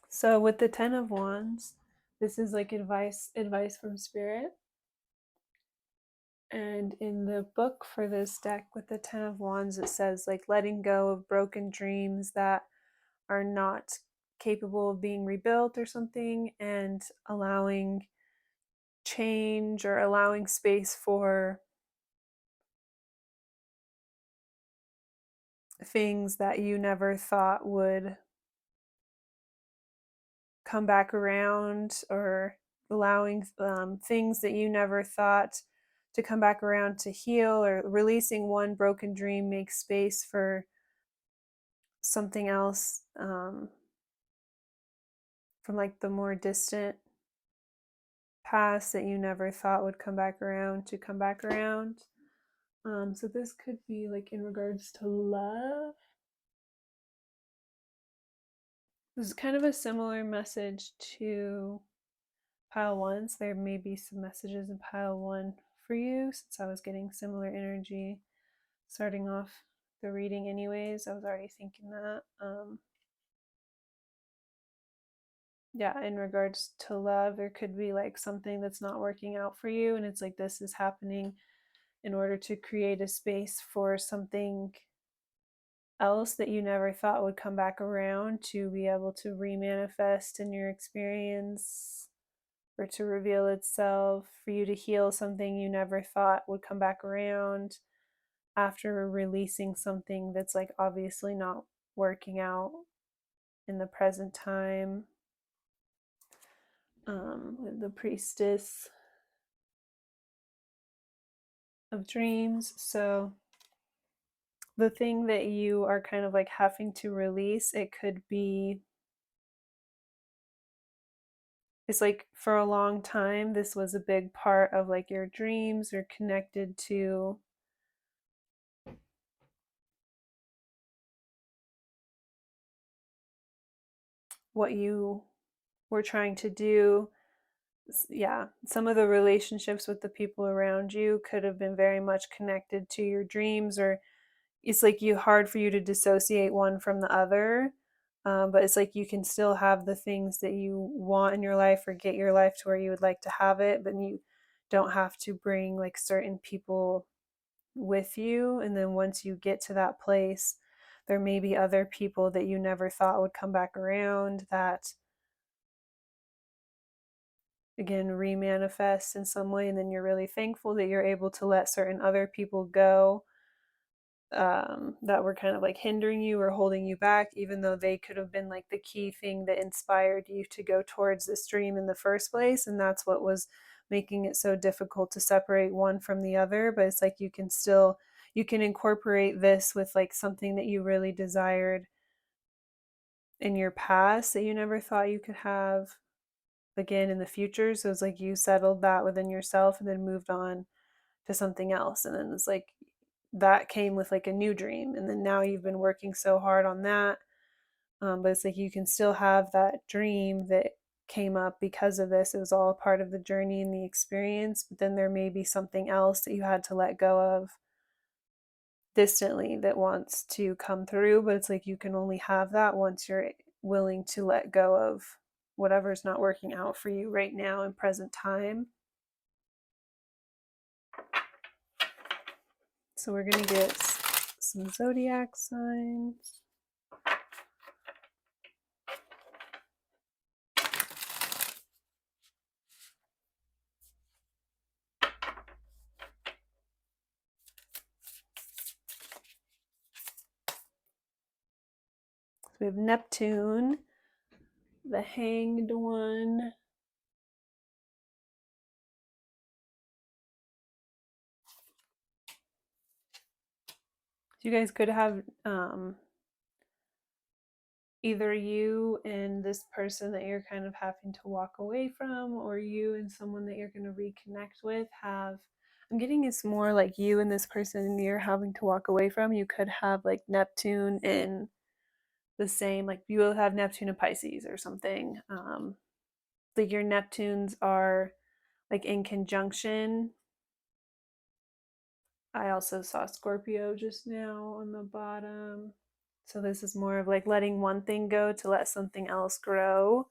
so with the 10 of Wands, this is like advice from spirit. And in the book for this deck with the 10 of Wands, it says like letting go of broken dreams that are not capable of being rebuilt or something, and allowing change, or allowing space for things that you never thought would come back around, or allowing things that you never thought to come back around to heal, or releasing one broken dream makes space for something else from like the more distant past that you never thought would come back around to come back around. So this could be like in regards to love. This is kind of a similar message to pile one, so there may be some messages in pile one for you, since I was getting similar energy starting off the reading anyways. I was already thinking that. Yeah, in regards to love, there could be like something that's not working out for you, and it's like this is happening in order to create a space for something else that you never thought would come back around to be able to remanifest in your experience, or to reveal itself, for you to heal something you never thought would come back around after releasing something that's like obviously not working out in the present time. With the Priestess of Dreams. So the thing that you are kind of like having to release, it could be, it's like for a long time this was a big part of like your dreams, or connected to what you were trying to do. Yeah, some of the relationships with the people around you could have been very much connected to your dreams, or it's like hard for you to dissociate one from the other. But it's like you can still have the things that you want in your life, or get your life to where you would like to have it, but you don't have to bring like certain people with you. And then once you get to that place, there may be other people that you never thought would come back around that again remanifest in some way, and then you're really thankful that you're able to let certain other people go, that were kind of like hindering you or holding you back, even though they could have been like the key thing that inspired you to go towards this dream in the first place. And that's what was making it so difficult to separate one from the other. But it's like you can incorporate this with like something that you really desired in your past that you never thought you could have again in the future. So it's like you settled that within yourself and then moved on to something else. And then it's like that came with like a new dream. And then now you've been working so hard on that. But it's like you can still have that dream that came up because of this. It was all a part of the journey and the experience. But then there may be something else that you had to let go of distantly that wants to come through. But it's like you can only have that once you're willing to let go of whatever's not working out for you right now in present time. So we're going to get some zodiac signs. we have Neptune, the Hanged One, you guys could have either you and this person that you're kind of having to walk away from, or you and someone that you're going to reconnect with have, I'm getting it's more like you and this person you're having to walk away from. You could have like Neptune in the same, like you will have Neptune and Pisces or something. Like your Neptunes are like in conjunction. I also saw Scorpio just now on the bottom. So this is more of like letting one thing go to let something else grow,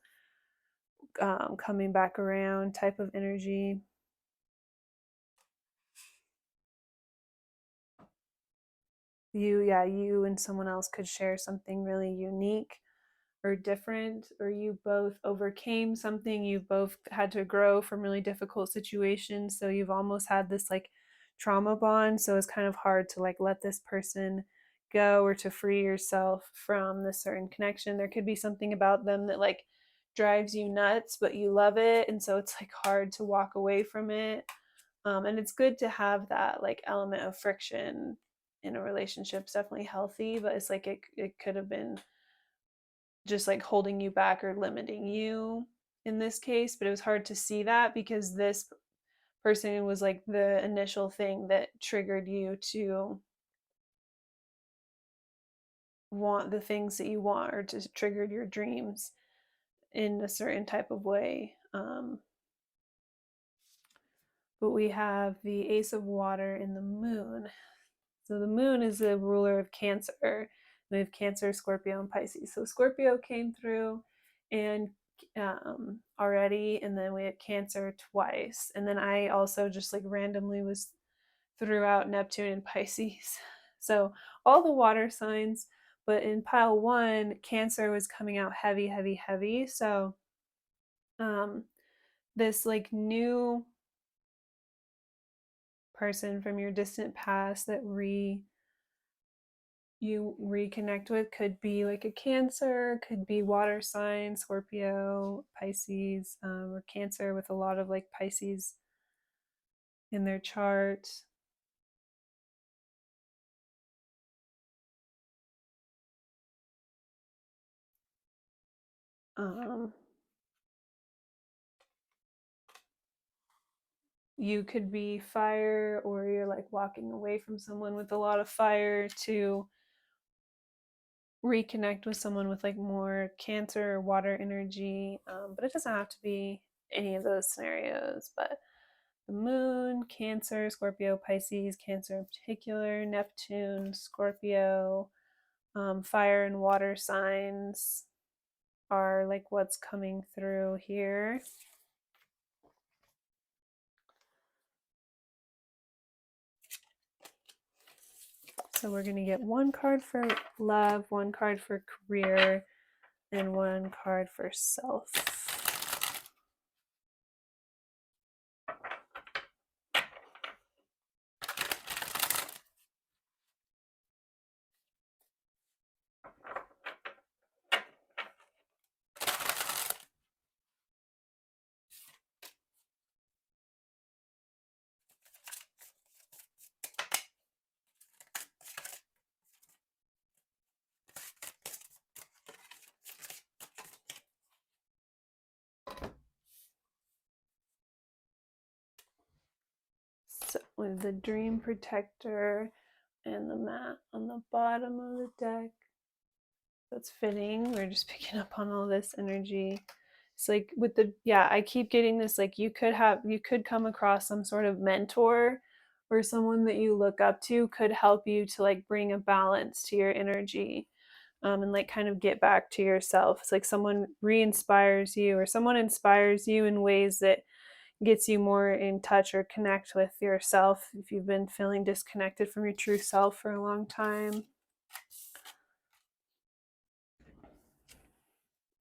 coming back around type of energy. You and someone else could share something really unique or different, or you both overcame something. You've both had to grow from really difficult situations. So you've almost had this like trauma bond. So it's kind of hard to like let this person go or to free yourself from this certain connection. There could be something about them that like drives you nuts, but you love it. And so it's like hard to walk away from it. And it's good to have that like element of friction in a relationship. It's definitely healthy, but it's like it could have been just like holding you back or limiting you in this case. But it was hard to see that because this person was like the initial thing that triggered you to want the things that you want, or to triggered your dreams in a certain type of way. But we have the Ace of Water in the Moon. So the Moon is the ruler of Cancer. We have Cancer, Scorpio, and Pisces. So Scorpio came through and already, and then we had Cancer twice. And then I also just like randomly was throughout Neptune and Pisces. So all the water signs, but in pile one, Cancer was coming out heavy, heavy, heavy. So um, this like new person from your distant past that you reconnect with could be like a Cancer, could be water sign, Scorpio, Pisces, or Cancer with a lot of like Pisces in their chart. Um, you could be fire, or you're like walking away from someone with a lot of fire to reconnect with someone with like more Cancer or water energy. But it doesn't have to be any of those scenarios. But the Moon, Cancer, Scorpio, Pisces, Cancer in particular, Neptune, Scorpio, fire and water signs are like what's coming through here. So we're going to get one card for love, one card for career, and one card for self. So with the Dream Protector and the mat on the bottom of the deck, that's fitting. We're just picking up on all this energy. It's like with the, I keep getting this, like you could come across some sort of mentor or someone that you look up to could help you to like bring a balance to your energy, and like kind of get back to yourself. It's like someone re-inspires you, or someone inspires you in ways that gets you more in touch or connect with yourself if you've been feeling disconnected from your true self for a long time.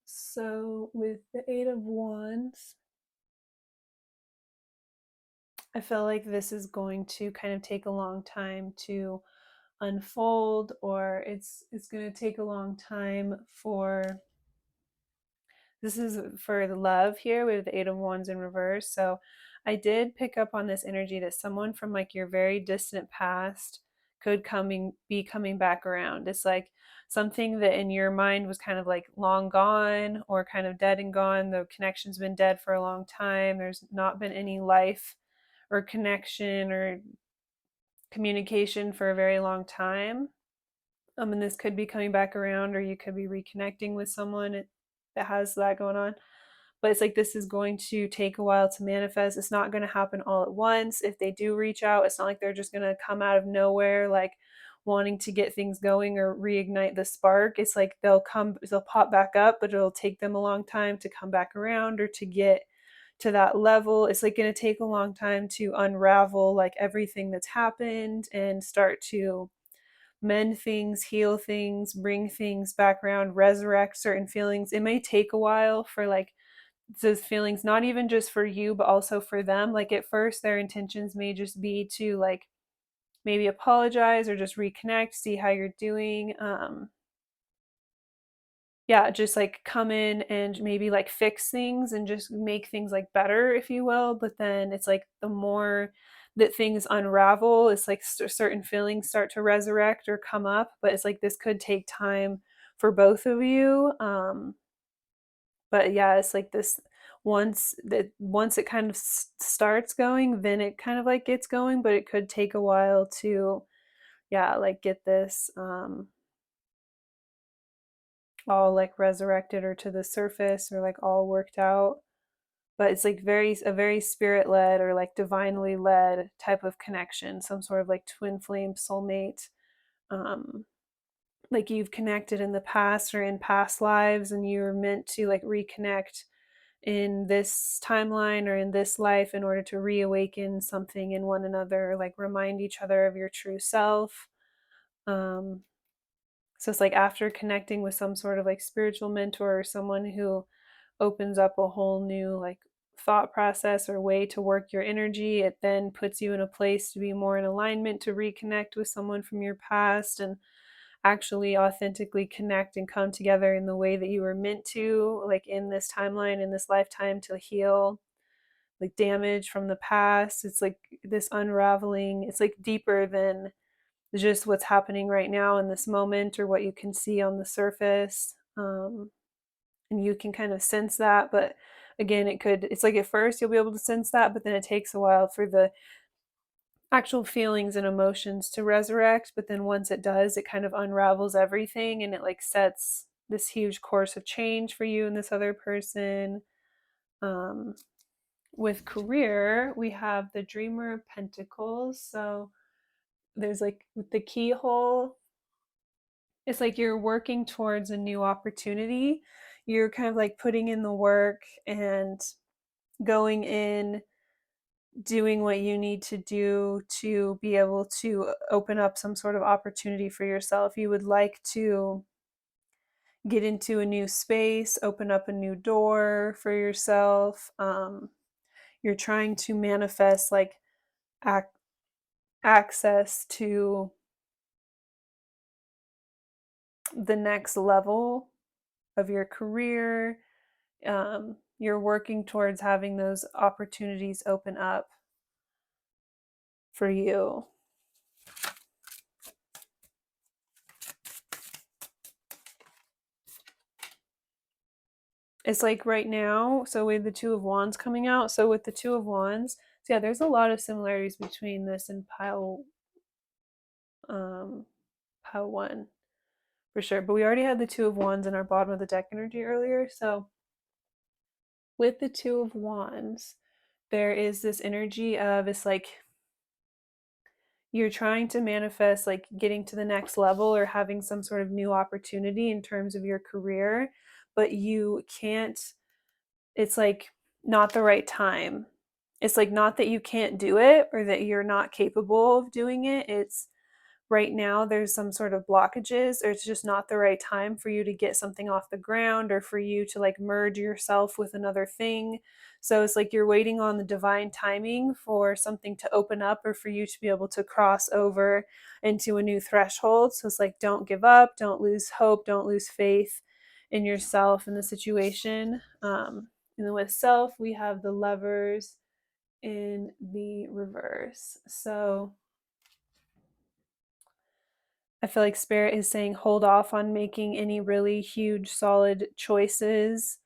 So with the Eight of Wands, I feel like this is going to kind of take a long time to unfold, or it's going to take a long time for, this is for the love here with the Eight of Wands in reverse. So I did pick up on this energy that someone from like your very distant past could be coming back around. It's like something that in your mind was kind of like long gone or kind of dead and gone. The connection's been dead for a long time. There's not been any life or connection or communication for a very long time. And this could be coming back around, or you could be reconnecting with someone that has that going on. But it's like this is going to take a while to manifest. It's not going to happen all at once. If they do reach out, it's not like they're just going to come out of nowhere, like wanting to get things going or reignite the spark. It's like they'll pop back up, but it'll take them a long time to come back around or to get to that level. It's like going to take a long time to unravel like everything that's happened and start to mend things, heal things, bring things back around, resurrect certain feelings. It may take a while for like those feelings, not even just for you, but also for them. Like at first, their intentions may just be to like maybe apologize or just reconnect, see how you're doing. Yeah, just like come in and maybe like fix things and just make things like better, if you will. But then it's like the more that things unravel, it's like certain feelings start to resurrect or come up. But it's like this could take time for both of you. But yeah, it's like this, once it kind of starts going, then it kind of like gets going, but it could take a while to, yeah, like get this all like resurrected or to the surface or like all worked out. But it's like a very spirit led or like divinely led type of connection, some sort of like twin flame soulmate. um like you've connected in the past or in past lives, and you're meant to like reconnect in this timeline or in this life in order to reawaken something in one another, like remind each other of your true self. um so it's like after connecting with some sort of like spiritual mentor or someone who opens up a whole new like thought process or way to work your energy, it then puts you in a place to be more in alignment to reconnect with someone from your past and actually authentically connect and come together in the way that you were meant to, like in this timeline, in this lifetime, to heal like damage from the past. It's like this unraveling, it's like deeper than just what's happening right now in this moment or what you can see on the surface. And you can kind of sense that, but again, it's like at first you'll be able to sense that, but then it takes a while for the actual feelings and emotions to resurrect. But then once it does, it kind of unravels everything, and it like sets this huge course of change for you and this other person. um with career, we have the Dreamer of Pentacles. So there's like the keyhole, it's like you're working towards a new opportunity. You're kind of like putting in the work and going in, doing what you need to do to be able to open up some sort of opportunity for yourself. You would like to get into a new space, open up a new door for yourself. You're trying to manifest like ac- access to the next level of your career. You're working towards having those opportunities open up for you. It's like right now, so with the Two of Wands coming out, so with the Two of Wands, so yeah, there's a lot of similarities between this and um pile one for sure. But we already had the Two of Wands in our bottom of the deck energy earlier. So with the Two of Wands, there is this energy of, it's like you're trying to manifest like getting to the next level or having some sort of new opportunity in terms of your career, but you can't, it's like not the right time. It's like not that you can't do it or that you're not capable of doing it. It's right now there's some sort of blockages, or it's just not the right time for you to get something off the ground, or for you to like merge yourself with another thing. So it's like you're waiting on the divine timing for something to open up, or for you to be able to cross over into a new threshold. So it's like, don't give up, don't lose hope, don't lose faith in yourself and the situation. And then with self, we have the Lovers in the reverse. So I feel like Spirit is saying hold off on making any really huge, solid choices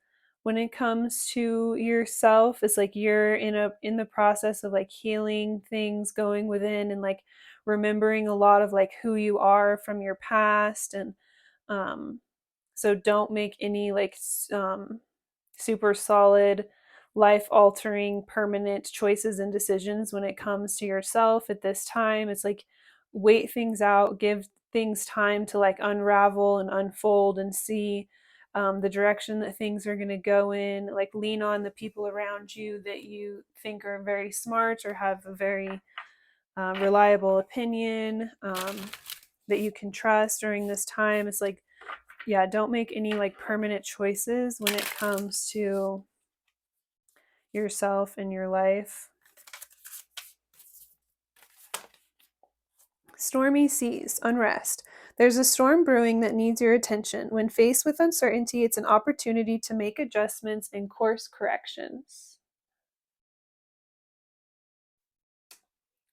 when it comes to yourself. It's like you're in the process of like healing things, going within, and like remembering a lot of like who you are from your past. And so don't make any like super solid, life altering, permanent choices and decisions when it comes to yourself at this time. It's like wait things out, give things time to like unravel and unfold, and see the direction that things are going to go in. Like lean on the people around you that you think are very smart or have a very reliable opinion, that you can trust during this time. It's like, yeah, don't make any like permanent choices when it comes to yourself and your life. Stormy seas, unrest. There's a storm brewing that needs your attention. When faced with uncertainty, it's an opportunity to make adjustments and course corrections.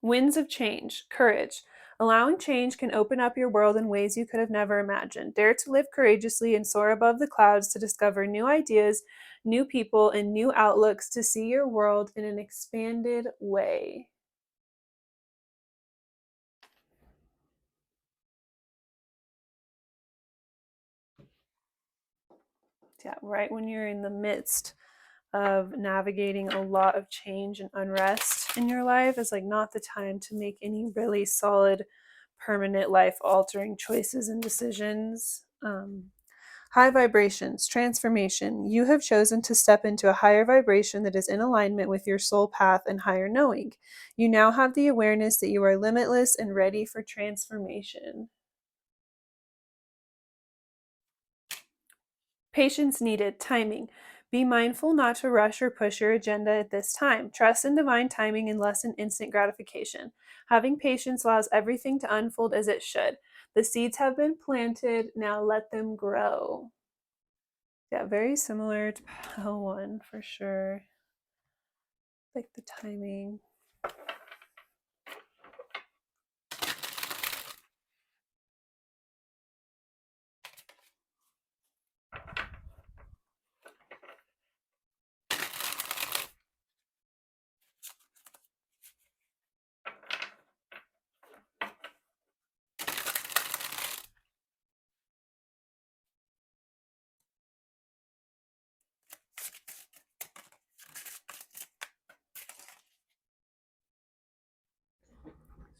Winds of change, courage. Allowing change can open up your world in ways you could have never imagined. Dare to live courageously and soar above the clouds to discover new ideas, new people, and new outlooks to see your world in an expanded way. Yeah, right when you're in the midst of navigating a lot of change and unrest in your life is like not the time to make any really solid, permanent, life altering choices and decisions. High vibrations, transformation. You have chosen to step into a higher vibration that is in alignment with your soul path and higher knowing. You now have the awareness that you are limitless and ready for transformation. Patience needed, timing. Be mindful not to rush or push your agenda at this time. Trust in divine timing and less in instant gratification. Having patience allows everything to unfold as it should. The seeds have been planted, now let them grow. Yeah, very similar to pile one for sure. Like the timing.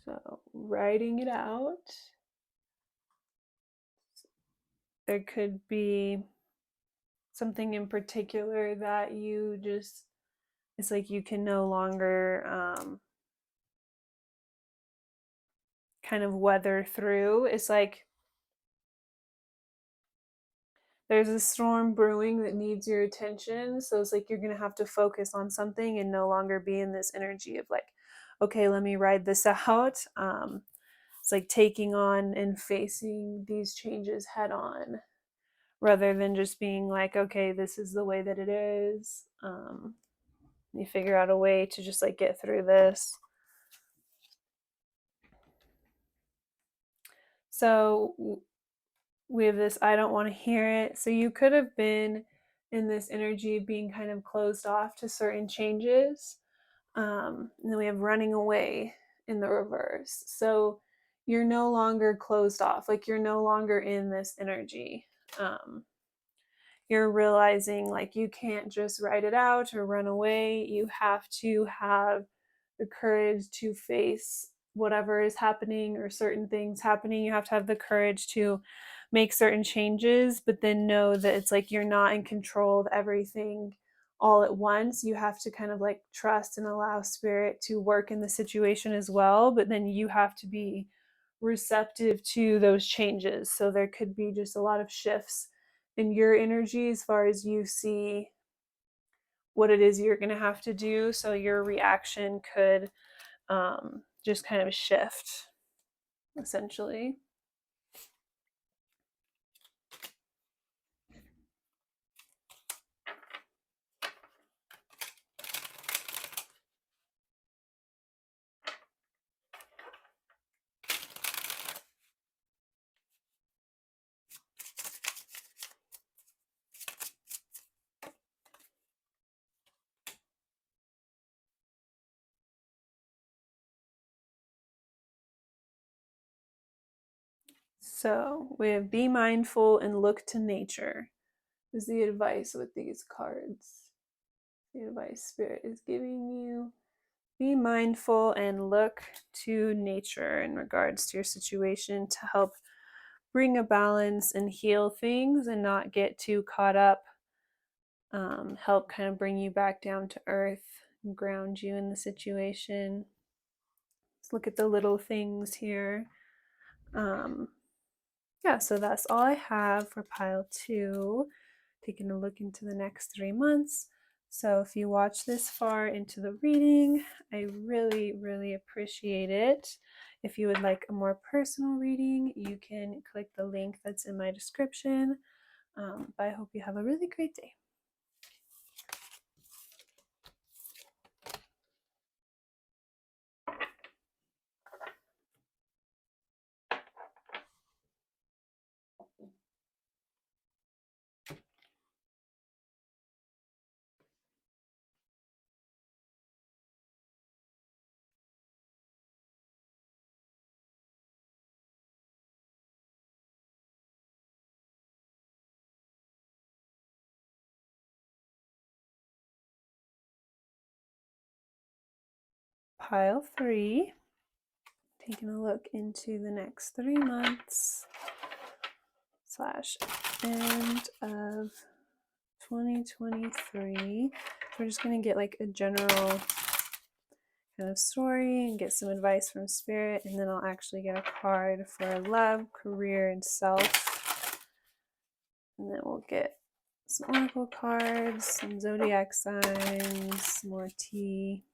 So, writing it out. There could be something in particular that you just, it's like you can no longer kind of weather through. It's like there's a storm brewing that needs your attention. So it's like you're going to have to focus on something and no longer be in this energy of like, okay, let me ride this out. It's like taking on and facing these changes head on, rather than just being like, okay, this is the way that it is. You figure out a way to just like get through this. So we have this, I don't want to hear it. So you could have been in this energy of being kind of closed off to certain changes. And then we have running away in the reverse. So you're no longer closed off, like you're no longer in this energy. You're realizing like you can't just write it out or run away. You have to have the courage to face whatever is happening or certain things happening. You have to have the courage to make certain changes, but then know that it's like you're not in control of everything all at once. You have to kind of like trust and allow spirit to work in the situation as well, but then you have to be receptive to those changes. So there could be just a lot of shifts in your energy as far as you see what it is you're going to have to do. So your reaction could just kind of shift, essentially. So we have be mindful and look to nature is the advice with these cards. The advice Spirit is giving you. Be mindful and look to nature in regards to your situation to help bring a balance and heal things and not get too caught up. Help kind of bring you back down to earth and ground you in the situation. Let's look at the little things here. Yeah, so that's all I have for pile 2. Taking a look into the next 3 months. So if you watch this far into the reading, I really, really appreciate it. If you would like a more personal reading, you can click the link that's in my description. But I hope you have a really great day. Pile 3. Taking a look into the next 3 months / end of 2023. We're just going to get like a general kind of story and get some advice from Spirit, and then I'll actually get a card for love, career, and self. And then we'll get some oracle cards, some zodiac signs, more tea.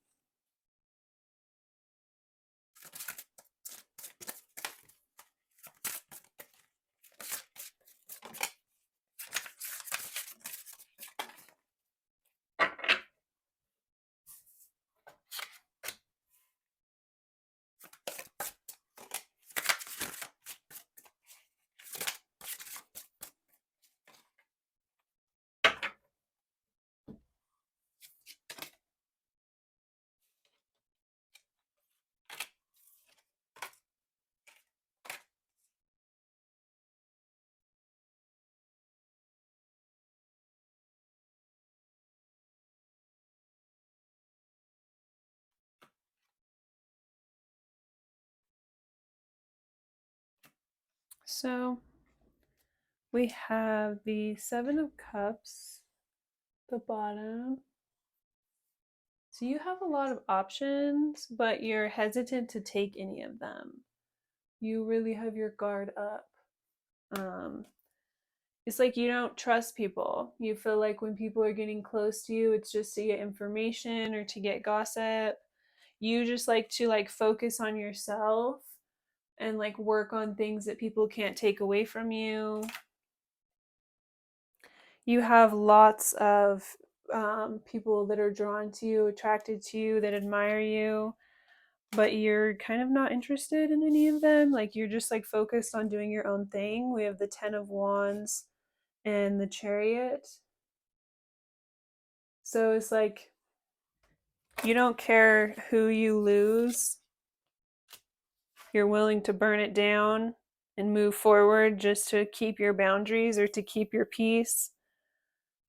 So we have the 7 of Cups, the bottom. So you have a lot of options, but you're hesitant to take any of them. You really have your guard up. It's like you don't trust people. You feel like when people are getting close to you, it's just to get information or to get gossip. You just like to like focus on yourself and like work on things that people can't take away from you. You have lots of people that are drawn to you, attracted to you, that admire you, but you're kind of not interested in any of them. Like you're just like focused on doing your own thing. We have the 10 of Wands and the Chariot. So it's like you don't care who you lose. You're willing to burn it down and move forward just to keep your boundaries or to keep your peace.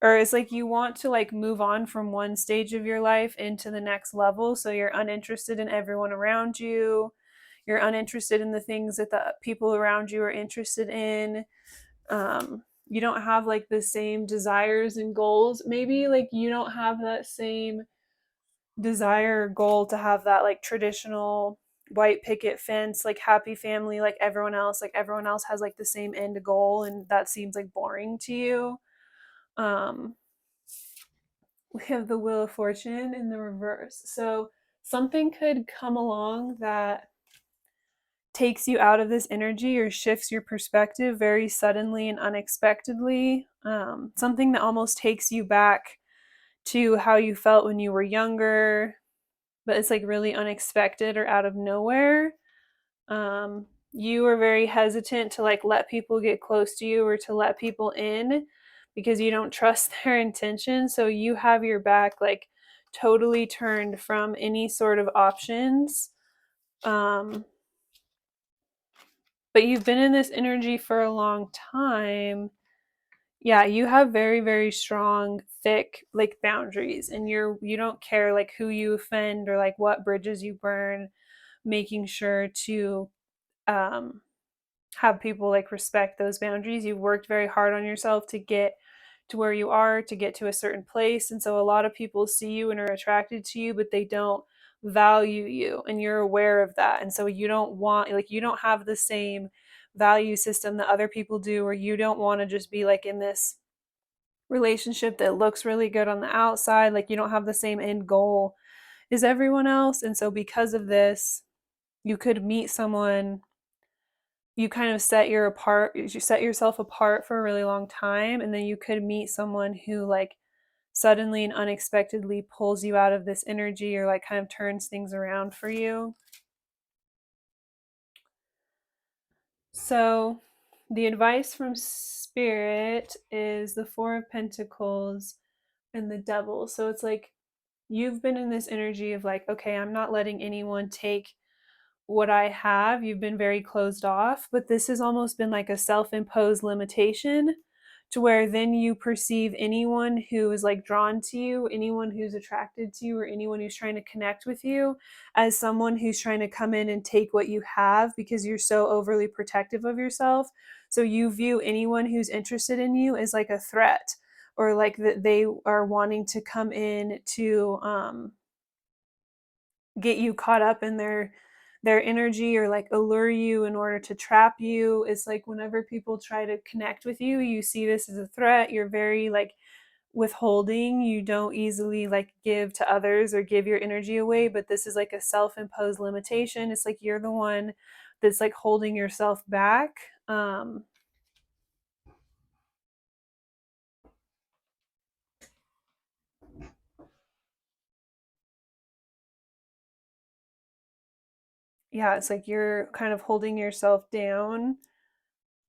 Or it's like you want to like move on from one stage of your life into the next level. So you're uninterested in everyone around you. You're uninterested in the things that the people around you are interested in. You don't have like the same desires and goals. Maybe like you don't have that same desire or goal to have that like traditional white picket fence, like happy family, like everyone else has like the same end goal, and that seems like boring to you. We have the Wheel of Fortune in the reverse. So something could come along that takes you out of this energy or shifts your perspective very suddenly and unexpectedly. Something that almost takes you back to how you felt when you were younger, but it's like really unexpected or out of nowhere. You are very hesitant to like let people get close to you or to let people in because you don't trust their intention. So you have your back like totally turned from any sort of options. But you've been in this energy for a long time. Yeah, you have very, very strong, thick like boundaries, and you don't care like who you offend or like what bridges you burn, making sure to um have people like respect those boundaries. You've worked very hard on yourself to get to where you are, to get to a certain place. And so a lot of people see you and are attracted to you, but they don't value you, and you're aware of that. And so you don't want, like, you don't have the same value system that other people do, or you don't want to just be like in this relationship that looks really good on the outside. Like, you don't have the same end goal as everyone else. And so because of this, you could meet someone, you kind of you set yourself apart for a really long time, and then you could meet someone who like suddenly and unexpectedly pulls you out of this energy or like kind of turns things around for you. So the advice from spirit is the Four of Pentacles and the Devil. So it's like you've been in this energy of like, okay, I'm not letting anyone take what I have. You've been very closed off, but this has almost been like a self imposed limitation to where then you perceive anyone who is like drawn to you, anyone who's attracted to you, or anyone who's trying to connect with you as someone who's trying to come in and take what you have because you're so overly protective of yourself. So you view anyone who's interested in you as like a threat, or like that they are wanting to come in to get you caught up in their energy or like allure you in order to trap you. It's like whenever people try to connect with you, you see this as a threat. You're very like withholding. You don't easily like give to others or give your energy away, but this is like a self-imposed limitation. It's like you're the one that's like holding yourself back. Yeah, it's like you're kind of holding yourself down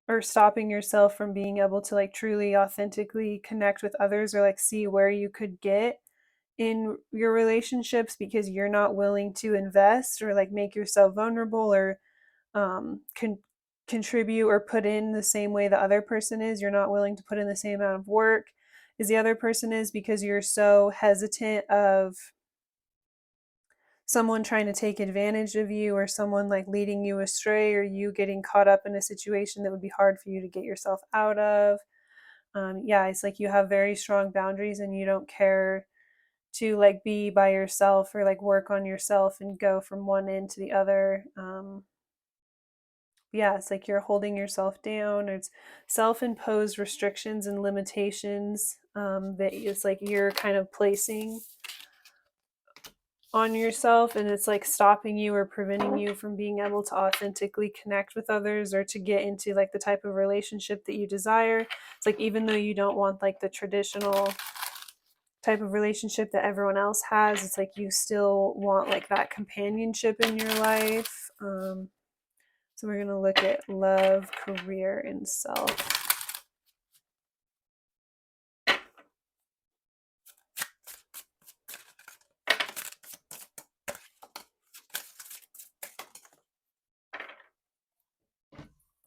or stopping yourself from being able to like truly authentically connect with others or like see where you could get in your relationships because you're not willing to invest or like make yourself vulnerable or contribute or put in the same way the other person is. You're not willing to put in the same amount of work as the other person is because you're so hesitant of someone trying to take advantage of you or someone like leading you astray or you getting caught up in a situation that would be hard for you to get yourself out of. Yeah, it's like you have very strong boundaries and you don't care to like be by yourself or like work on yourself and go from one end to the other. Yeah, it's like you're holding yourself down. It's self-imposed restrictions and limitations that it's like you're kind of placing on yourself, and it's like stopping you or preventing you from being able to authentically connect with others or to get into like the type of relationship that you desire. It's like even though you don't want like the traditional type of relationship that everyone else has, it's like you still want like that companionship in your life. So we're going to look at love, career, and self.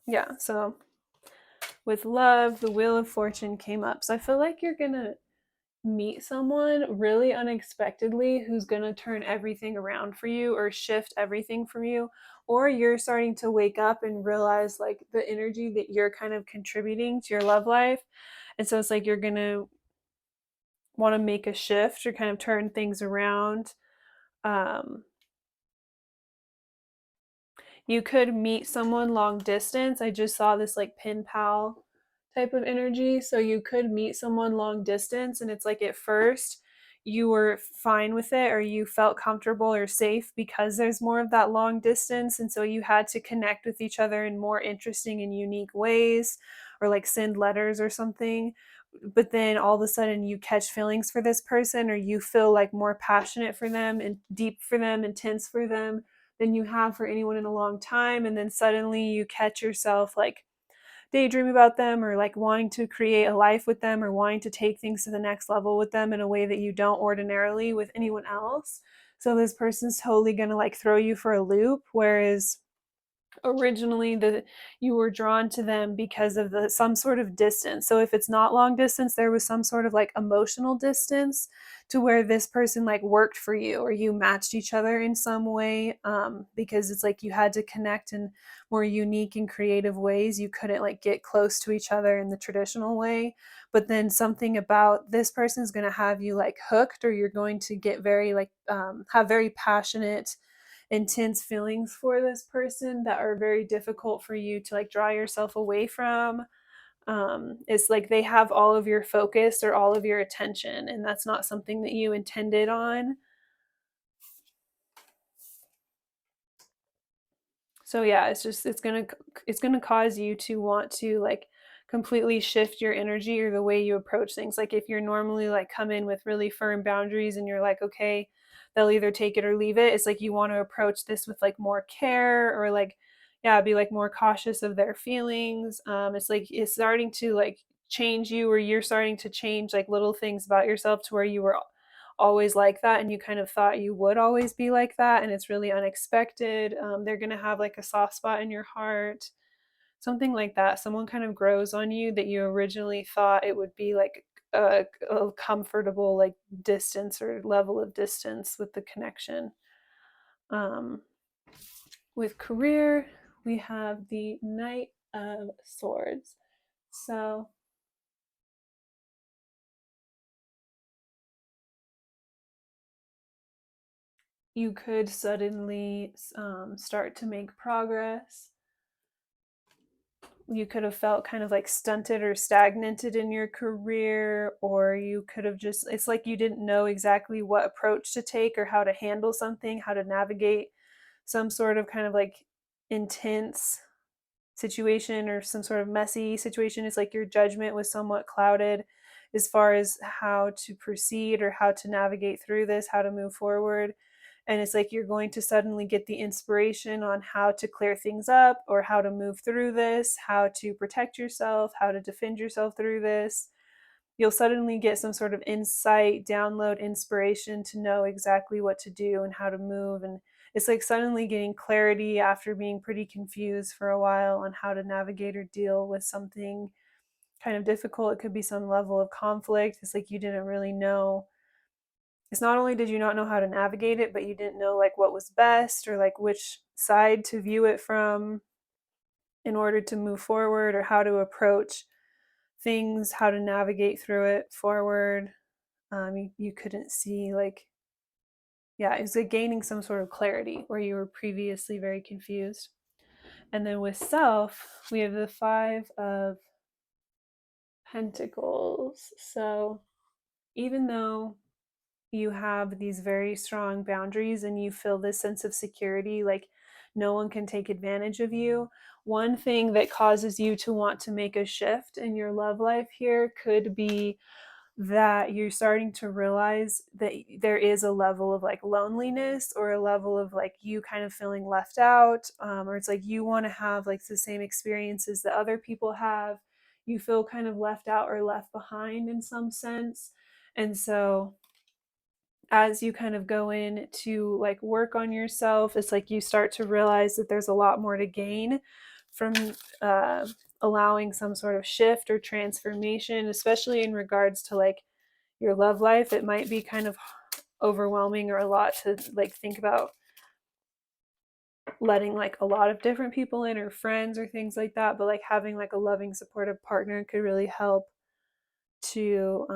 Yeah, so with love, the Wheel of Fortune came up. So I feel like you're going to meet someone really unexpectedly who's going to turn everything around for you or shift everything from you, or you're starting to wake up and realize like the energy that you're kind of contributing to your love life. And so it's like you're going to want to make a shift or kind of turn things around. um You could meet someone long distance. I just saw this like pen pal type of energy. So you could meet someone long distance, and it's like at first you were fine with it, or you felt comfortable or safe because there's more of that long distance. And so you had to connect with each other in more interesting and unique ways, or like send letters or something. But then all of a sudden you catch feelings for this person, or you feel like more passionate for them and deep for them, intense for them than you have for anyone in a long time. And then suddenly you catch yourself like daydream about them, or like wanting to create a life with them, or wanting to take things to the next level with them in a way that you don't ordinarily with anyone else. So this person's totally going to like throw you for a loop, whereas originally you were drawn to them because of the some sort of distance. So if it's not long distance, there was some sort of like emotional distance to where this person like worked for you, or you matched each other in some way, because it's like you had to connect in more unique and creative ways. You couldn't like get close to each other in the traditional way. But then something about this person is going to have you like hooked, or you're going to get very like have very passionate, intense feelings for this person that are very difficult for you to like draw yourself away from. It's like they have all of your focus or all of your attention, and that's not something that you intended on. So yeah, it's gonna cause you to want to like completely shift your energy or the way you approach things. Like if you're normally like come in with really firm boundaries and you're like, okay, they'll either take it or leave it. It's like you want to approach this with like more care, or like, yeah, be like more cautious of their feelings. It's like it's starting to like change you, or you're starting to change like little things about yourself to where you were always like that, and you kind of thought you would always be like that, and it's really unexpected. They're going to have like a soft spot in your heart, something like that. Someone kind of grows on you that you originally thought it would be like a comfortable like distance or level of distance with the connection. um, with career, we have the Knight of Swords. So you could suddenly start to make progress. You could have felt kind of like stunted or stagnated in your career, or you could have just, it's like you didn't know exactly what approach to take or how to handle something, how to navigate some sort of kind of like intense situation or some sort of messy situation. It's like your judgment was somewhat clouded as far as how to proceed or how to navigate through this, how to move forward. And it's like you're going to suddenly get the inspiration on how to clear things up, or how to move through this, how to protect yourself, how to defend yourself through this. You'll suddenly get some sort of insight, download, inspiration to know exactly what to do and how to move. And it's like suddenly getting clarity after being pretty confused for a while on how to navigate or deal with something kind of difficult. It could be some level of conflict. It's like you didn't really know. It's not only did you not know how to navigate it, but you didn't know like what was best, or like which side to view it from in order to move forward, or how to approach things, how to navigate through it forward. You couldn't see like, yeah, it was like gaining some sort of clarity where you were previously very confused. And then with self, we have the Five of Pentacles. So even though you have these very strong boundaries and you feel this sense of security, like no one can take advantage of you, one thing that causes you to want to make a shift in your love life here could be that you're starting to realize that there is a level of like loneliness, or a level of like you kind of feeling left out, or it's like you want to have like the same experiences that other people have. You feel kind of left out or left behind in some sense. And so as you kind of go in to like work on yourself, it's like you start to realize that there's a lot more to gain from uh, allowing some sort of shift or transformation, especially in regards to like your love life. It might be kind of overwhelming or a lot to like think about letting like a lot of different people in, or friends or things like that, but like having like a loving supportive partner could really help to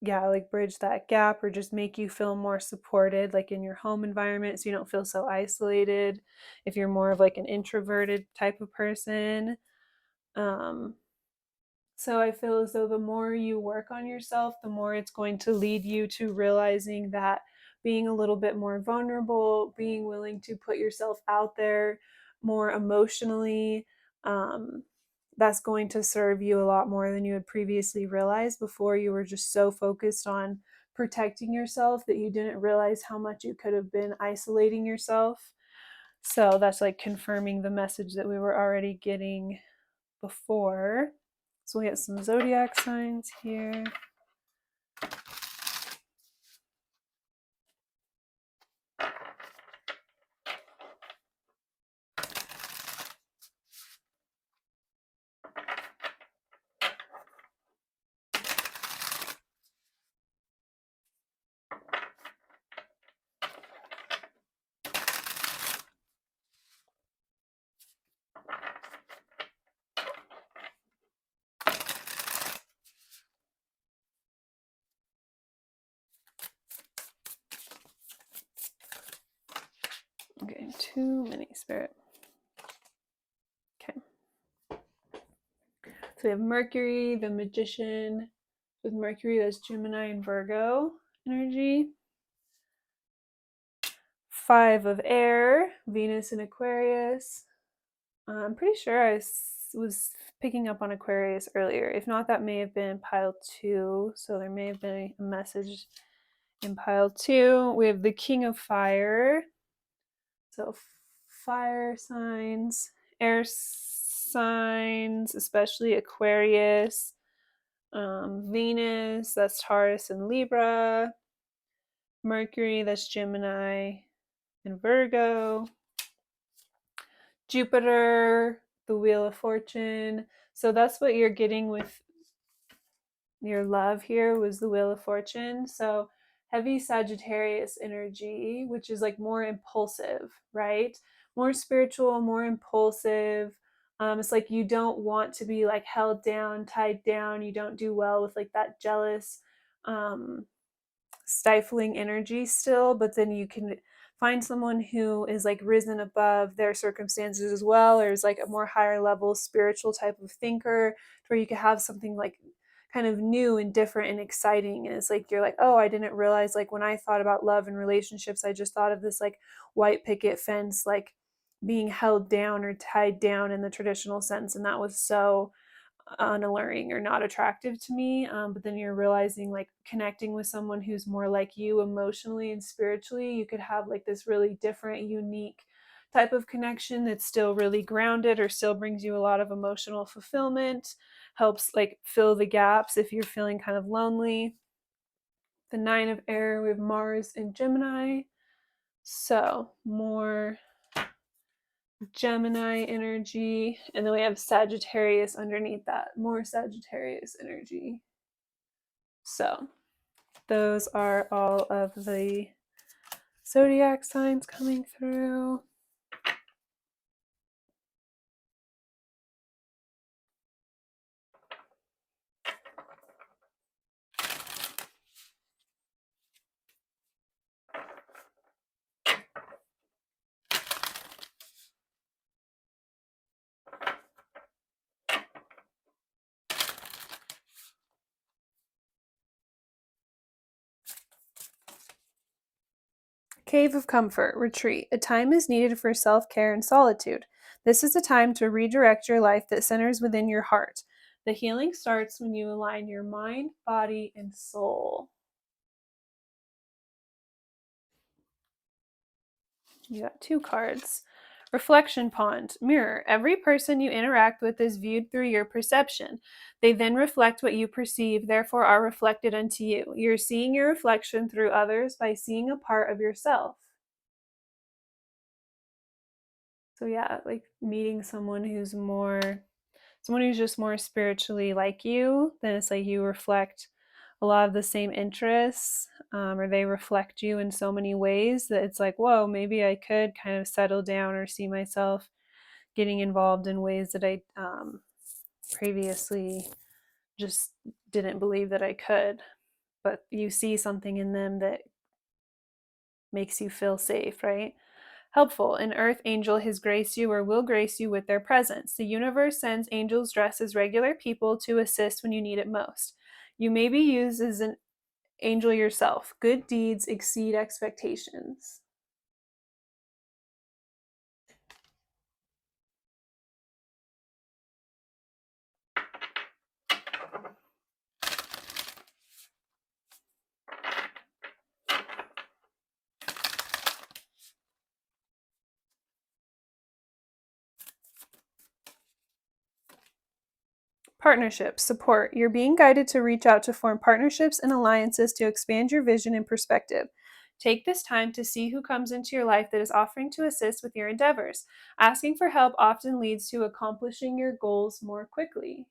like bridge that gap or just make you feel more supported, like in your home environment, so you don't feel so isolated if you're more of like an introverted type of person. um, so I feel as though the more you work on yourself, the more it's going to lead you to realizing that being a little bit more vulnerable, being willing to put yourself out there more emotionally, um, that's going to serve you a lot more than you had previously realized. Before, you were just so focused on protecting yourself that you didn't realize how much you could have been isolating yourself. So that's like confirming the message that we were already getting before. So we get some zodiac signs here. Okay, too many, Spirit. Okay. So we have Mercury, the Magician. With Mercury, that's Gemini and Virgo energy. 5 of Air, Venus and Aquarius. I'm pretty sure I was picking up on Aquarius earlier. If not, that may have been pile 2. So there may have been a message in pile 2. We have the King of Fire. So fire signs, air signs, especially Aquarius, Venus, that's Taurus and Libra, Mercury, that's Gemini and Virgo, Jupiter, the Wheel of Fortune. So that's what you're getting with your love here, was the Wheel of Fortune. So heavy Sagittarius energy, which is like more impulsive, right? More spiritual, more impulsive. It's like you don't want to be like held down, tied down. You don't do well with like that jealous, um, stifling energy still, but then you can find someone who is like risen above their circumstances as well, or is like a more higher level spiritual type of thinker, where you could have something like kind of new and different and exciting. And it's like you're like, oh, I didn't realize, like when I thought about love and relationships, I just thought of this like white picket fence, like being held down or tied down in the traditional sense, and that was so unalluring or not attractive to me. But then you're realizing, like connecting with someone who's more like you emotionally and spiritually, you could have like this really different, unique type of connection that's still really grounded, or still brings you a lot of emotional fulfillment, helps like fill the gaps if you're feeling kind of lonely. The 9 of Air, we have Mars in Gemini. So more Gemini energy, and then we have Sagittarius underneath that, more Sagittarius energy. So those are all of the zodiac signs coming through. Cave of Comfort, Retreat. A time is needed for self-care and solitude. This is a time to redirect your life that centers within your heart. The healing starts when you align your mind, body, and soul. You got 2 cards. Reflection Pond, Mirror. Every person you interact with is viewed through your perception. They then reflect what you perceive, therefore are reflected unto you. You're seeing your reflection through others by seeing a part of yourself. So yeah, like meeting someone who's just more spiritually like you, then it's like you reflect a lot of the same interests, or they reflect you in so many ways that it's like, whoa, maybe I could kind of settle down or see myself getting involved in ways that I previously just didn't believe that I could. but you see something in them that makes you feel safe, right? Helpful. An earth angel has graced you or will grace you with their presence. The universe sends angels dressed as regular people to assist when you need it most. You may be used as an angel yourself. Good deeds exceed expectations. Partnerships, support. You're being guided to reach out to form partnerships and alliances to expand your vision and perspective. Take this time to see who comes into your life that is offering to assist with your endeavors. Asking for help often leads to accomplishing your goals more quickly.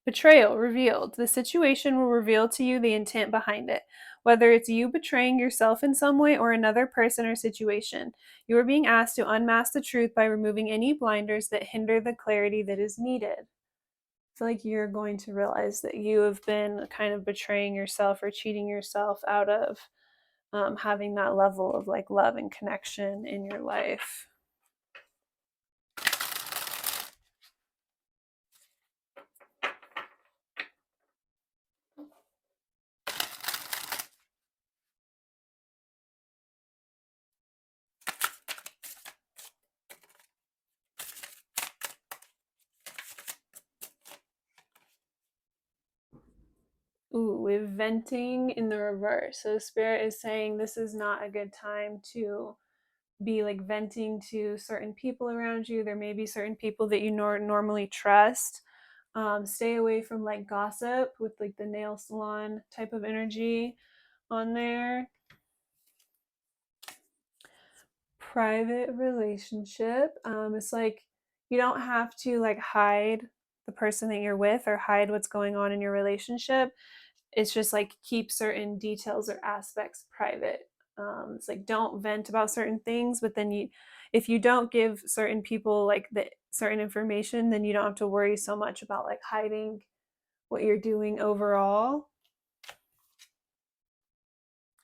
Betrayal revealed. The situation will reveal to you the intent behind it, whether it's you betraying yourself in some way or another person or situation. You are being asked to unmask the truth by removing any blinders that hinder the clarity that is needed. I feel like you're going to realize that you have been kind of betraying yourself or cheating yourself out of having that level of like love and connection in your life. Ooh, we have venting in the reverse. So Spirit is saying this is not a good time to be like venting to certain people around you. There may be certain people that you normally trust. Stay away from like gossip with like the nail salon type of energy on there. Private relationship. It's like you don't have to like hide the person that you're with or hide what's going on in your relationship. It's just like keep certain details or aspects private. It's like don't vent about certain things, but then if you don't give certain people like the certain information, then you don't have to worry so much about like hiding what you're doing overall.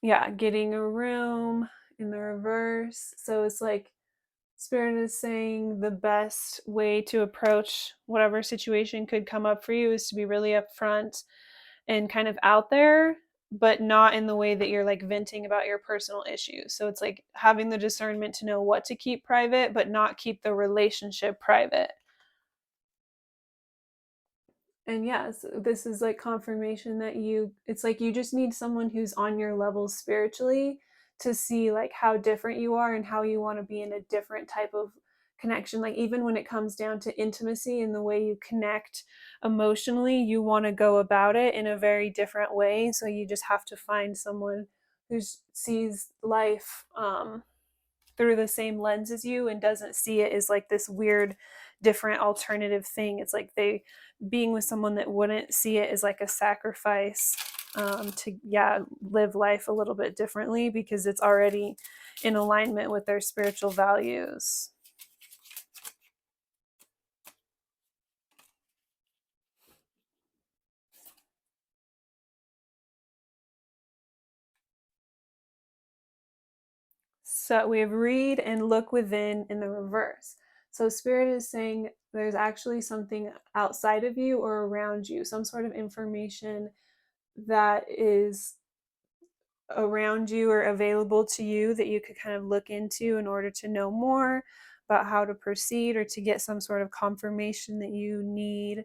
Yeah, getting a room in the reverse. So it's like Spirit is saying the best way to approach whatever situation could come up for you is to be really upfront and kind of out there, but not in the way that you're like venting about your personal issues. So it's like having the discernment to know what to keep private, but not keep the relationship private. And yes, this is like confirmation that it's like you just need someone who's on your level spiritually to see like how different you are and how you want to be in a different type of connection. Like even when it comes down to intimacy and the way you connect emotionally, you want to go about it in a very different way. So you just have to find someone who sees life through the same lens as you and doesn't see it as like this weird different alternative thing. It's like they being with someone that wouldn't see it as like a sacrifice to live life a little bit differently because it's already in alignment with their spiritual values. So we have read and look within in the reverse. So Spirit is saying there's actually something outside of you or around you, some sort of information that is around you or available to you that you could kind of look into in order to know more about how to proceed or to get some sort of confirmation that you need.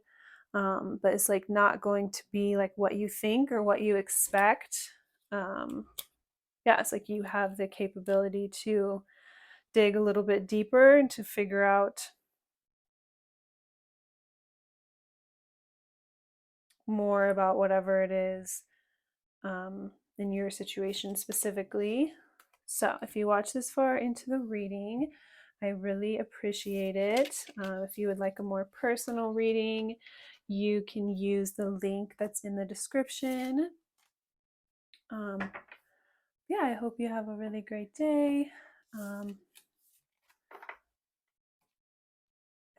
But it's like not going to be like what you think or what you expect. It's like you have the capability to dig a little bit deeper and to figure out more about whatever it is in your situation specifically. So if you watch this far into the reading, I really appreciate it. If you would like a more personal reading, you can use the link that's in the description. I hope you have a really great day. I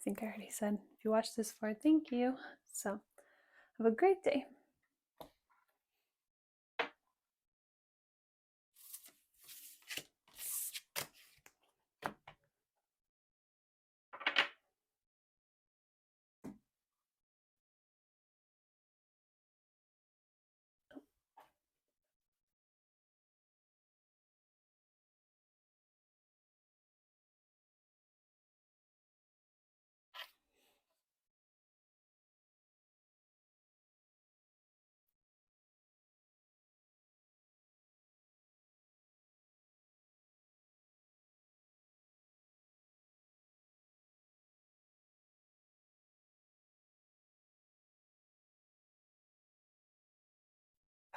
think I already said if you watch this far, thank you. So Have a great day.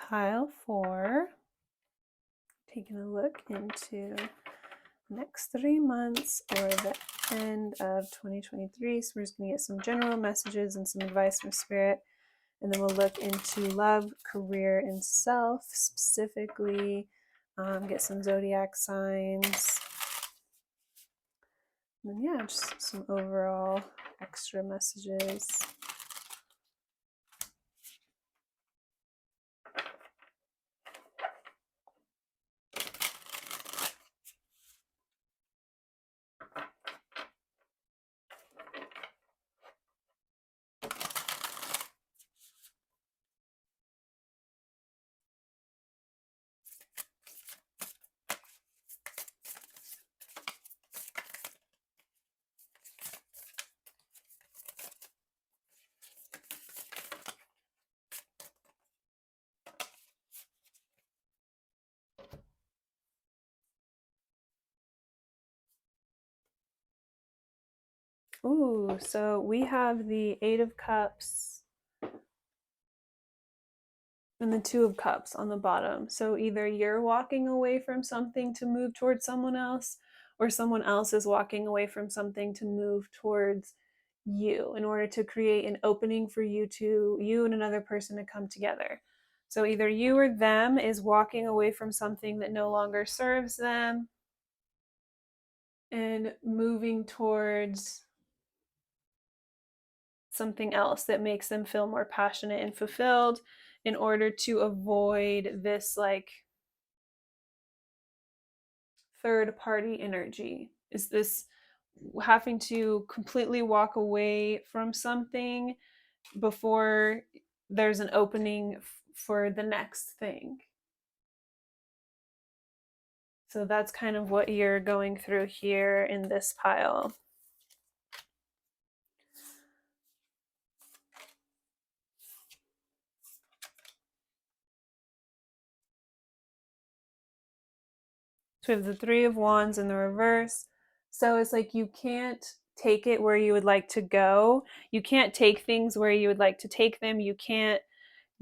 Pile 4, taking a look into next 3 months or the end of 2023. So we're just going to get some general messages and some advice from Spirit. And then we'll look into love, career, and self specifically. Get some zodiac signs. And then, yeah, just some overall extra messages. Ooh, so we have the 8 of Cups and the 2 of Cups on the bottom. So either you're walking away from something to move towards someone else, or someone else is walking away from something to move towards you in order to create an opening for you and another person to come together. So either you or them is walking away from something that no longer serves them and moving towards something else that makes them feel more passionate and fulfilled in order to avoid this like third party energy. Is this having to completely walk away from something before there's an opening for the next thing? So that's kind of what you're going through here in this pile. So we have the 3 of Wands in the reverse. So it's like you can't take it where you would like to go. You can't take things where you would like to take them. You can't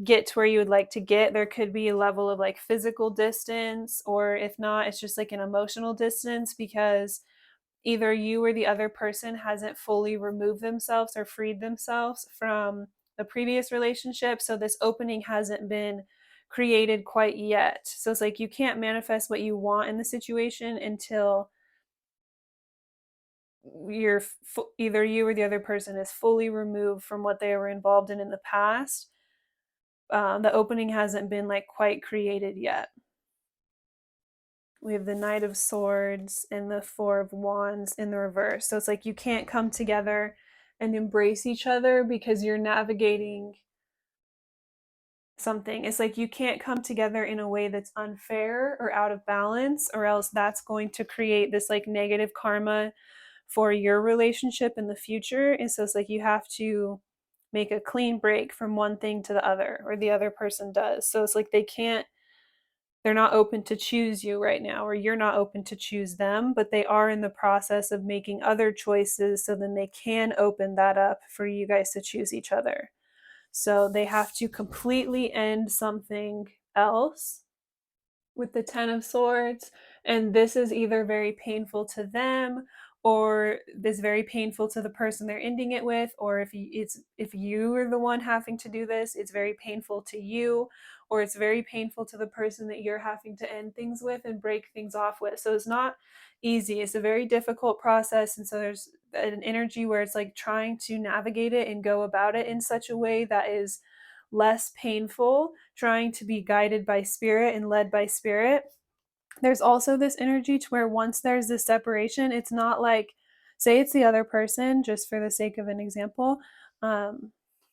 get to where you would like to get. There could be a level of like physical distance, or if not, it's just like an emotional distance because either you or the other person hasn't fully removed themselves or freed themselves from the previous relationship. So this opening hasn't been created quite yet. So it's like you can't manifest what you want in the situation until you're either you or the other person is fully removed from what they were involved in the past. The opening hasn't been like quite created yet. We have the Knight of Swords and the 4 of Wands in the reverse. So it's like you can't come together and embrace each other because you're navigating something. It's like you can't come together in a way that's unfair or out of balance, or else that's going to create this like negative karma for your relationship in the future. And so it's like you have to make a clean break from one thing to the other, or the other person does. So it's like they're not open to choose you right now, or you're not open to choose them, but they are in the process of making other choices so then they can open that up for you guys to choose each other. So they have to completely end something else with the 10 of Swords, and this is either very painful to them, or this very painful to the person they're ending it with, or if you are the one having to do this, it's very painful to you, or it's very painful to the person that you're having to end things with and break things off with. So it's not easy. It's a very difficult process, and so there's an energy where it's like trying to navigate it and go about it in such a way that is less painful, trying to be guided by spirit and led by spirit. There's also this energy to where once there's this separation, it's not like, say it's the other person, just for the sake of an example,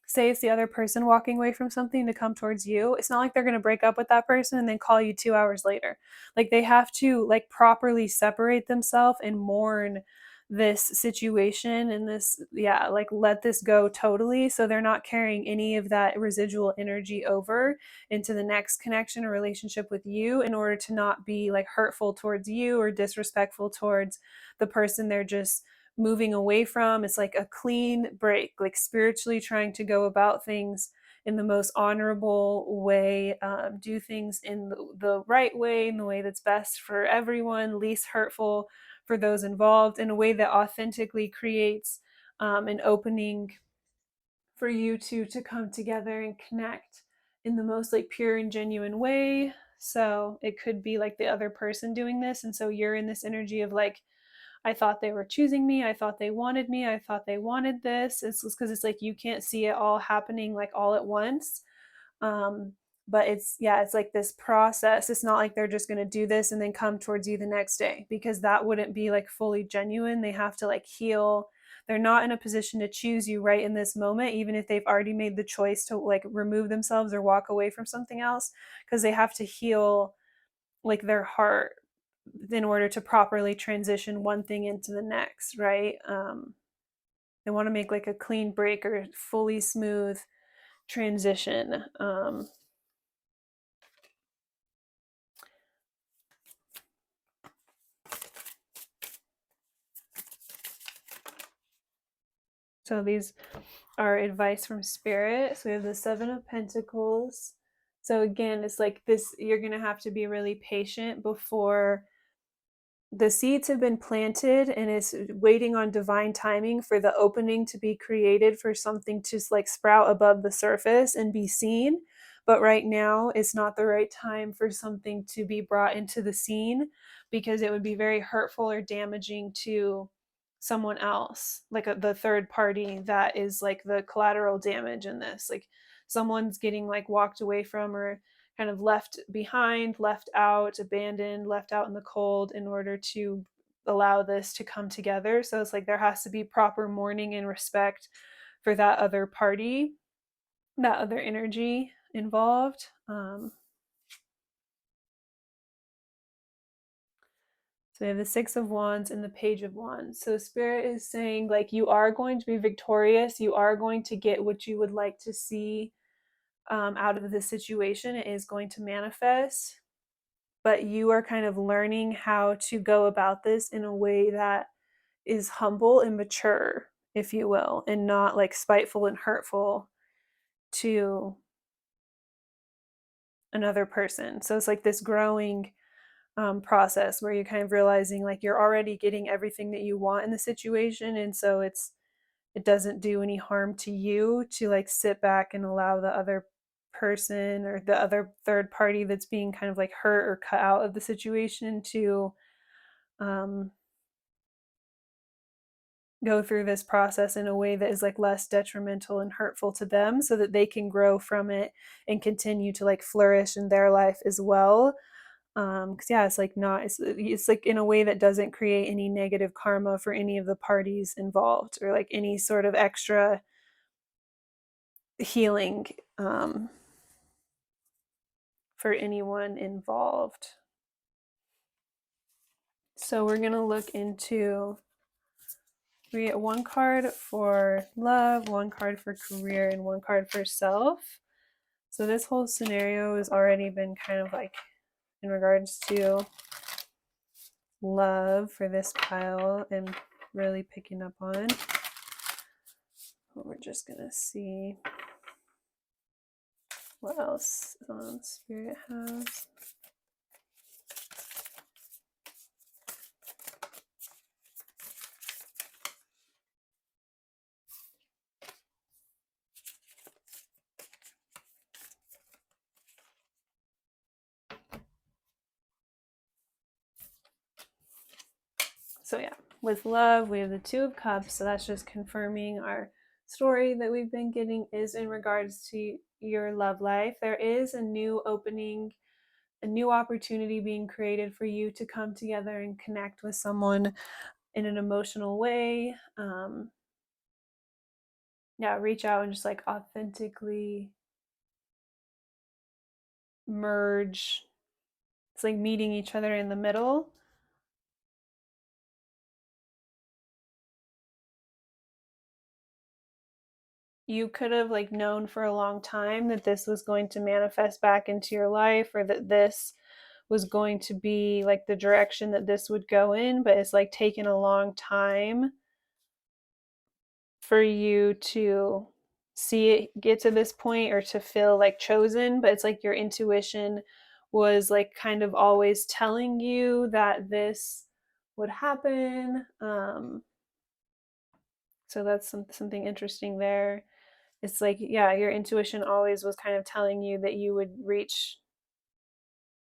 say it's the other person walking away from something to come towards you. It's not like they're going to break up with that person and then call you 2 hours later. Like they have to like properly separate themselves and mourn this situation and this, yeah, like let this go totally, so they're not carrying any of that residual energy over into the next connection or relationship with you, in order to not be like hurtful towards you or disrespectful towards the person they're just moving away from. It's like a clean break, like spiritually trying to go about things in the most honorable way, do things in the right way, in the way that's best for everyone, least hurtful for those involved, in a way that authentically creates an opening for you two to come together and connect in the most like pure and genuine way. So it could be like the other person doing this, and so you're in this energy of like, I thought they were choosing me, I thought they wanted me, I thought they wanted this. It's because it's like you can't see it all happening like all at once. um but it's, yeah, it's like this process. It's not like they're just going to do this and then come towards you the next day, because that wouldn't be like fully genuine. They have to like heal. They're not in a position to choose you right in this moment, even if they've already made the choice to like remove themselves or walk away from something else, because they have to heal like their heart in order to properly transition one thing into the next, right? They want to make like a clean break or fully smooth transition. So these are advice from spirit. So we have the Seven of Pentacles. So again, it's like this, you're going to have to be really patient before the seeds have been planted, and it's waiting on divine timing for the opening to be created for something to like sprout above the surface and be seen. But right now it's not the right time for something to be brought into the scene, because it would be very hurtful or damaging to someone else, like the third party that is like the collateral damage in this. Like someone's getting like walked away from, or kind of left behind, left out, abandoned, left out in the cold in order to allow this to come together. So it's like there has to be proper mourning and respect for that other party, that other energy involved. So we have the Six of Wands and the Page of Wands. So Spirit is saying like you are going to be victorious. You are going to get what you would like to see out of this situation. It is going to manifest, but you are kind of learning how to go about this in a way that is humble and mature, if you will, and not like spiteful and hurtful to another person. So it's like this growing process where you're kind of realizing like you're already getting everything that you want in the situation, and so it doesn't do any harm to you to like sit back and allow the other person or the other third party that's being kind of like hurt or cut out of the situation to um, go through this process in a way that is like less detrimental and hurtful to them, so that they can grow from it and continue to like flourish in their life as well. Because yeah, it's like not, it's like in a way that doesn't create any negative karma for any of the parties involved, or like any sort of extra healing for anyone involved. So we're gonna look into, we get one card for love, one card for career, and one card for self. So this whole scenario has already been kind of like in regards to love for this pile and really picking up on. But we're just gonna see what else Spirit has. So yeah, with love, we have the Two of Cups. So that's just confirming our story that we've been getting is in regards to your love life. There is a new opening, a new opportunity being created for you to come together and connect with someone in an emotional way. Yeah, reach out and just like authentically merge. It's like meeting each other in the middle. You could have like known for a long time that this was going to manifest back into your life, or that this was going to be like the direction that this would go in, but it's like taken a long time for you to see it get to this point or to feel like chosen. But it's like your intuition was like kind of always telling you that this would happen. So that's something interesting there. It's like, yeah, your intuition always was kind of telling you that you would reach,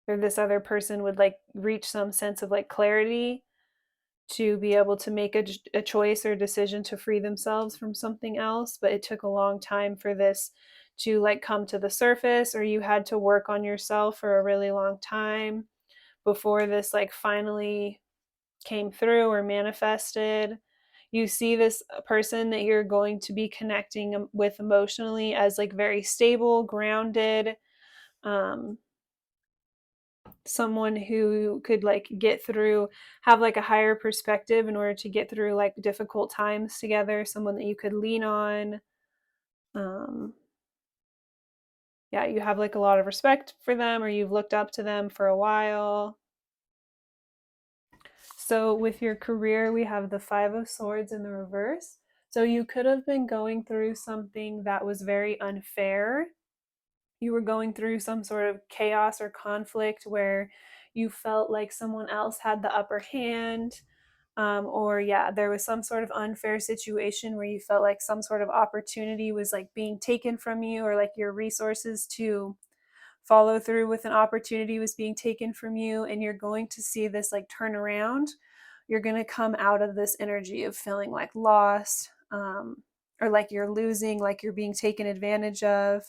or this other person would like reach some sense of like clarity to be able to make a choice or decision to free themselves from something else. But it took a long time for this to like come to the surface, or you had to work on yourself for a really long time before this like finally came through or manifested. You see this person that you're going to be connecting with emotionally as like very stable, grounded, um, someone who could like get through, have like a higher perspective in order to get through like difficult times together, someone that you could lean on. um yeah, you have like a lot of respect for them, or you've looked up to them for a while. So with your career, we have the Five of Swords in the reverse. So you could have been going through something that was very unfair. You were going through some sort of chaos or conflict where you felt like someone else had the upper hand. Or yeah, there was some sort of unfair situation where you felt like some sort of opportunity was like being taken from you, or like your resources to follow through with an opportunity was being taken from you. And you're going to see this like turn around. You're going to come out of this energy of feeling like lost, or like you're losing, like you're being taken advantage of.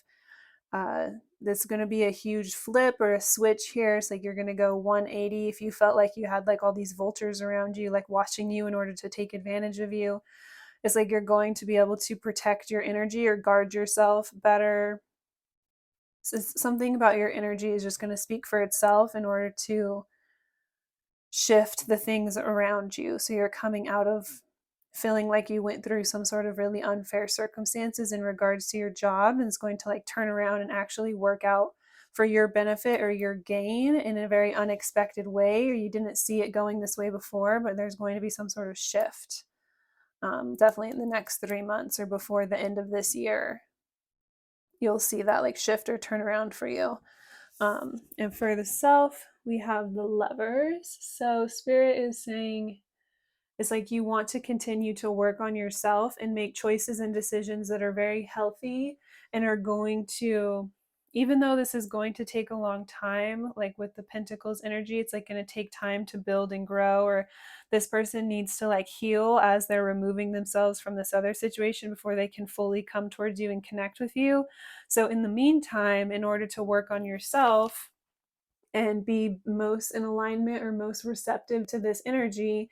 There's going to be a huge flip or a switch here. It's like you're going to go 180. If you felt like you had like all these vultures around you, like watching you in order to take advantage of you, it's like you're going to be able to protect your energy or guard yourself better. So something about your energy is just going to speak for itself in order to shift the things around you. So you're coming out of feeling like you went through some sort of really unfair circumstances in regards to your job, and it's going to like turn around and actually work out for your benefit or your gain in a very unexpected way, or you didn't see it going this way before, but there's going to be some sort of shift. Definitely in the next 3 months or before the end of this year, you'll see that like shift or turn around for you. And for the self, we have the Lovers. So Spirit is saying it's like you want to continue to work on yourself and make choices and decisions that are very healthy and are going to, even though this is going to take a long time, like with the Pentacles energy, it's like going to take time to build and grow, or this person needs to like heal as they're removing themselves from this other situation before they can fully come towards you and connect with you. So in the meantime, in order to work on yourself and be most in alignment or most receptive to this energy,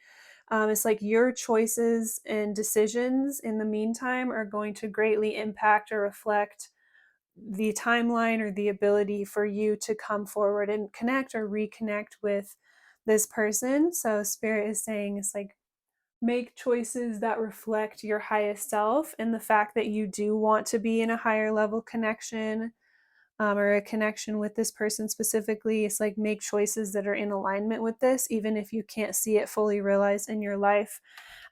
it's like your choices and decisions in the meantime are going to greatly impact or reflect the timeline or the ability for you to come forward and connect or reconnect with this person. So Spirit is saying it's like make choices that reflect your highest self and the fact that you do want to be in a higher level connection, or a connection with this person specifically. It's like make choices that are in alignment with this, even if you can't see it fully realized in your life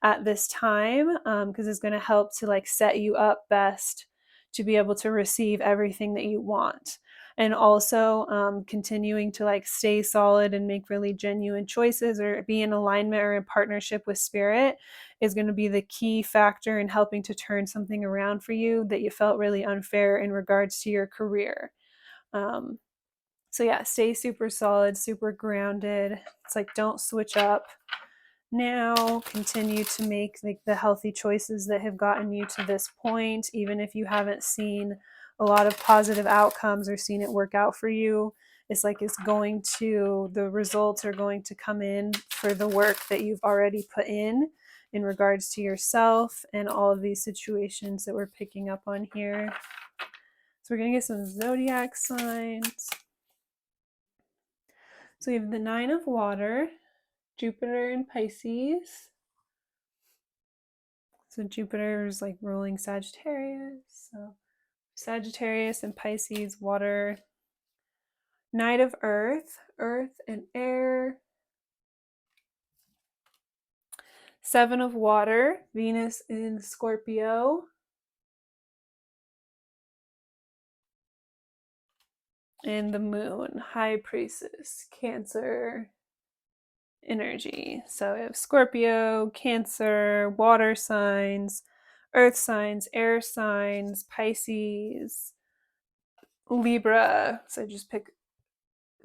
at this time, because it's going to help to like set you up best to be able to receive everything that you want. And also continuing to like stay solid and make really genuine choices or be in alignment or in partnership with Spirit is going to be the key factor in helping to turn something around for you that you felt really unfair in regards to your career. Um, so yeah, stay super solid, super grounded. It's like don't switch up. now. Continue to make like the healthy choices that have gotten you to this point, even if you haven't seen a lot of positive outcomes or seen it work out for you. It's like the results are going to come in for the work that you've already put in regards to yourself and all of these situations that we're picking up on here. So we're going to get some zodiac signs. So we have the Nine of Water, Jupiter in Pisces. So Jupiter is like ruling Sagittarius. So Sagittarius and Pisces, water. Knight of Earth, earth and air. Seven of Water, Venus in Scorpio. And the Moon, High Priestess, Cancer energy. So we have Scorpio, Cancer, water signs, earth signs, air signs, Pisces, Libra. So just pick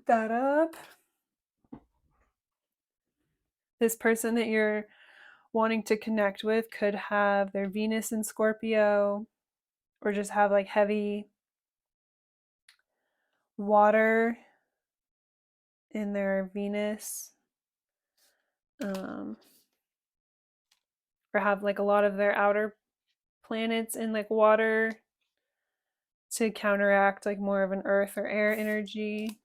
that up. This person that you're wanting to connect with could have their Venus in Scorpio, or just have like heavy water in their Venus, or have like a lot of their outer planets in like water to counteract like more of an earth or air energy.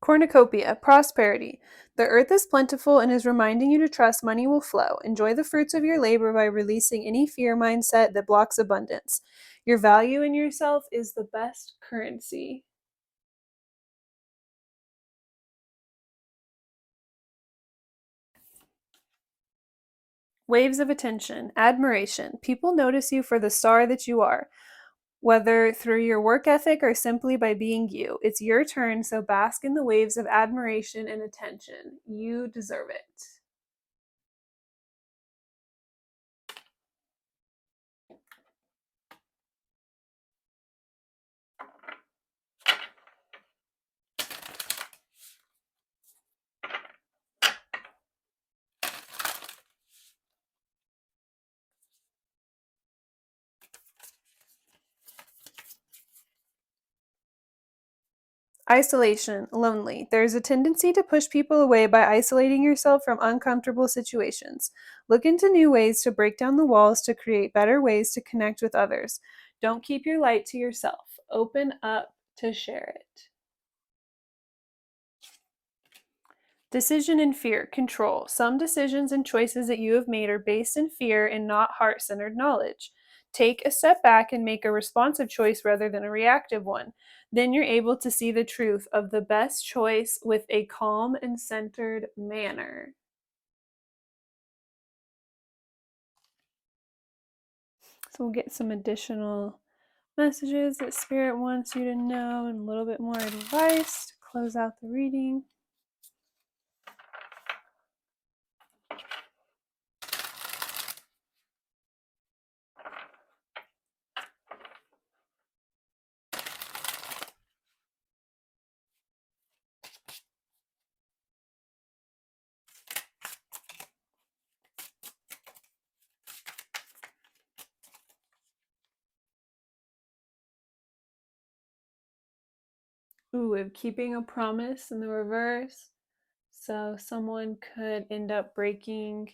Cornucopia, prosperity. The earth is plentiful and is reminding you to trust money will flow. Enjoy the fruits of your labor by releasing any fear mindset that blocks abundance. Your value in yourself is the best currency. Waves of attention, admiration. People notice you for the star that you are, whether through your work ethic or simply by being you. It's your turn, so bask in the waves of admiration and attention. You deserve it. Isolation, lonely. There's a tendency to push people away by isolating yourself from uncomfortable situations. Look into new ways to break down the walls to create better ways to connect with others. Don't keep your light to yourself. Open up to share it. Decision and fear, control. Some decisions and choices that you have made are based in fear and not heart centered knowledge. Take a step back and make a responsive choice rather than a reactive one. Then you're able to see the truth of the best choice with a calm and centered manner. So we'll get some additional messages that Spirit wants you to know and a little bit more advice to close out the reading. Ooh, of keeping a promise in the reverse. So someone could end up breaking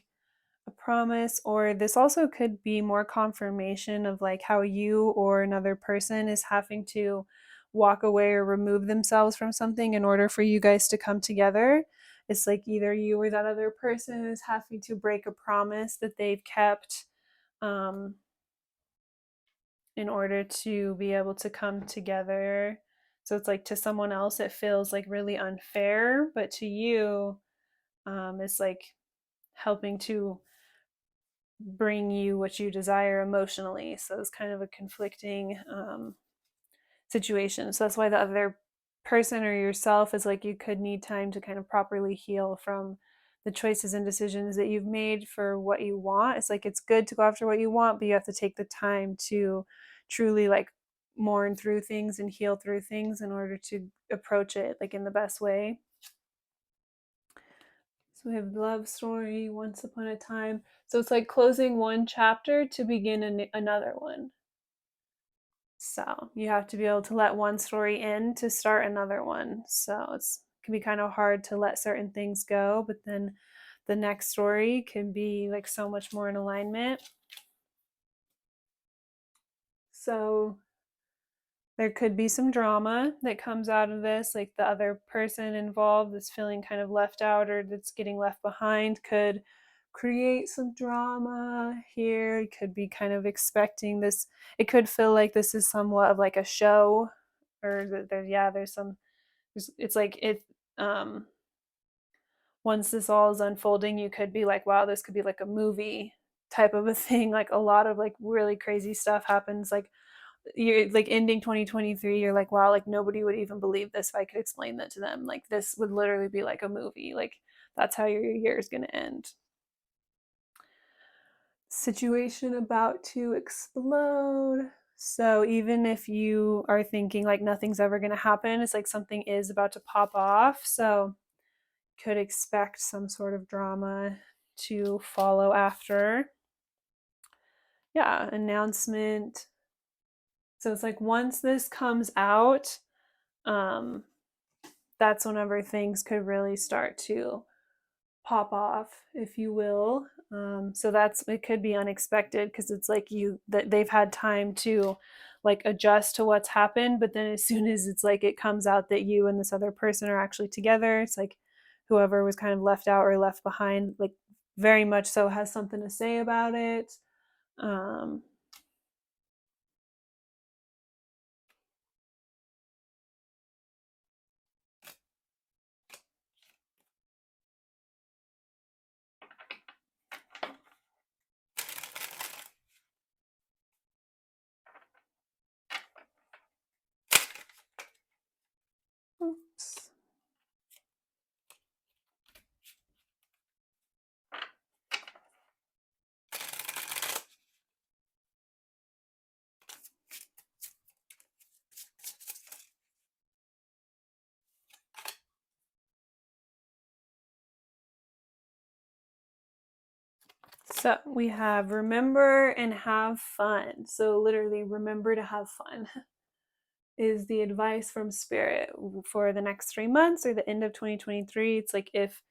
a promise, or this also could be more confirmation of like how you or another person is having to walk away or remove themselves from something in order for you guys to come together. It's like either you or that other person is having to break a promise that they've kept, um, in order to be able to come together. So it's like to someone else, it feels like really unfair, but to you, it's like helping to bring you what you desire emotionally. So it's kind of a conflicting situation. So that's why the other person or yourself is like you could need time to kind of properly heal from the choices and decisions that you've made for what you want. It's like it's good to go after what you want, but you have to take the time to truly like mourn through things and heal through things in order to approach it like in the best way. So we have love story, once upon a time. So it's like closing one chapter to begin another one. So you have to be able to let one story in to start another one. So it can be kind of hard to let certain things go, but then the next story can be like so much more in alignment. So there could be some drama that comes out of this, like the other person involved that's feeling kind of left out or that's getting left behind could create some drama here. It could be kind of expecting this. It could feel like this is somewhat of like a show, or that there's some. It's like it. Once this all is unfolding, you could be like, wow, this could be like a movie type of a thing. Like a lot of like really crazy stuff happens. Like you're like ending 2023, you're like, wow, like nobody would even believe this if I could explain that to them. Like this would literally be like a movie. Like that's how your year is going to end. Situation about to explode. So even if you are thinking like nothing's ever going to happen, it's like something is about to pop off. So could expect some sort of drama to follow after. Yeah, announcement. So it's like once this comes out, um, that's whenever things could really start to pop off, if you will. So that's it could be unexpected because it's like that they've had time to like adjust to what's happened, but then as soon as it's like it comes out that you and this other person are actually together, it's like whoever was kind of left out or left behind, like very much so has something to say about it. Um, oops. So we have remember and have fun. So literally remember to have fun is the advice from spirit for the next 3 months or the end of 2023. It's like if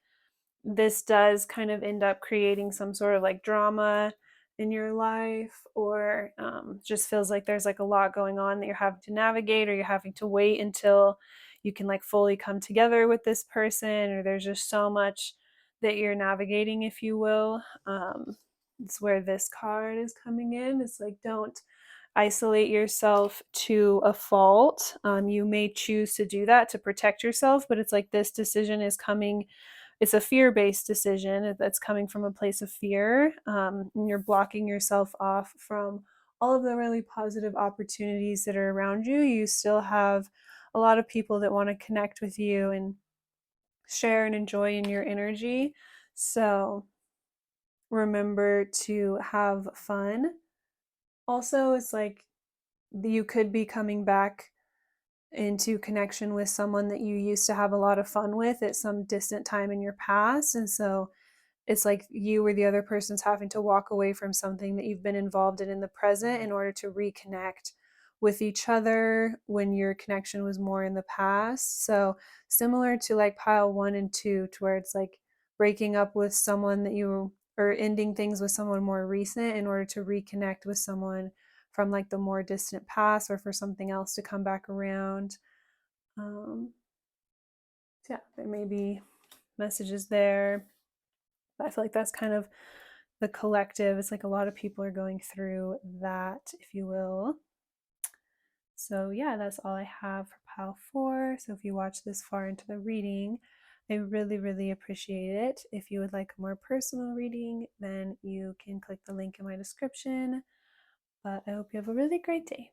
this does kind of end up creating some sort of like drama in your life, or just feels like there's like a lot going on that you're having to navigate, or you're having to wait until you can like fully come together with this person, or there's just so much that you're navigating, if you will. It's where this card is coming in. It's like don't isolate yourself to a fault. You may choose to do that to protect yourself, but it's like this decision is coming. It's a fear-based decision that's coming from a place of fear, and you're blocking yourself off from all of the really positive opportunities that are around you. You still have a lot of people that want to connect with you and share and enjoy in your energy. So remember to have fun. Also, it's like you could be coming back into connection with someone that you used to have a lot of fun with at some distant time in your past. And so it's like you or the other person's having to walk away from something that you've been involved in the present in order to reconnect with each other when your connection was more in the past. So similar to like pile 1 and 2, to where it's like breaking up with someone that you or ending things with someone more recent in order to reconnect with someone from like the more distant past, or for something else to come back around. um yeah, there may be messages there. I feel like that's kind of the collective. It's like a lot of people are going through that, if you will. So yeah, that's all I have for pile 4. So if you watch this far into the reading, I really, really appreciate it. If you would like a more personal reading, then you can click the link in my description. But I hope you have a really great day.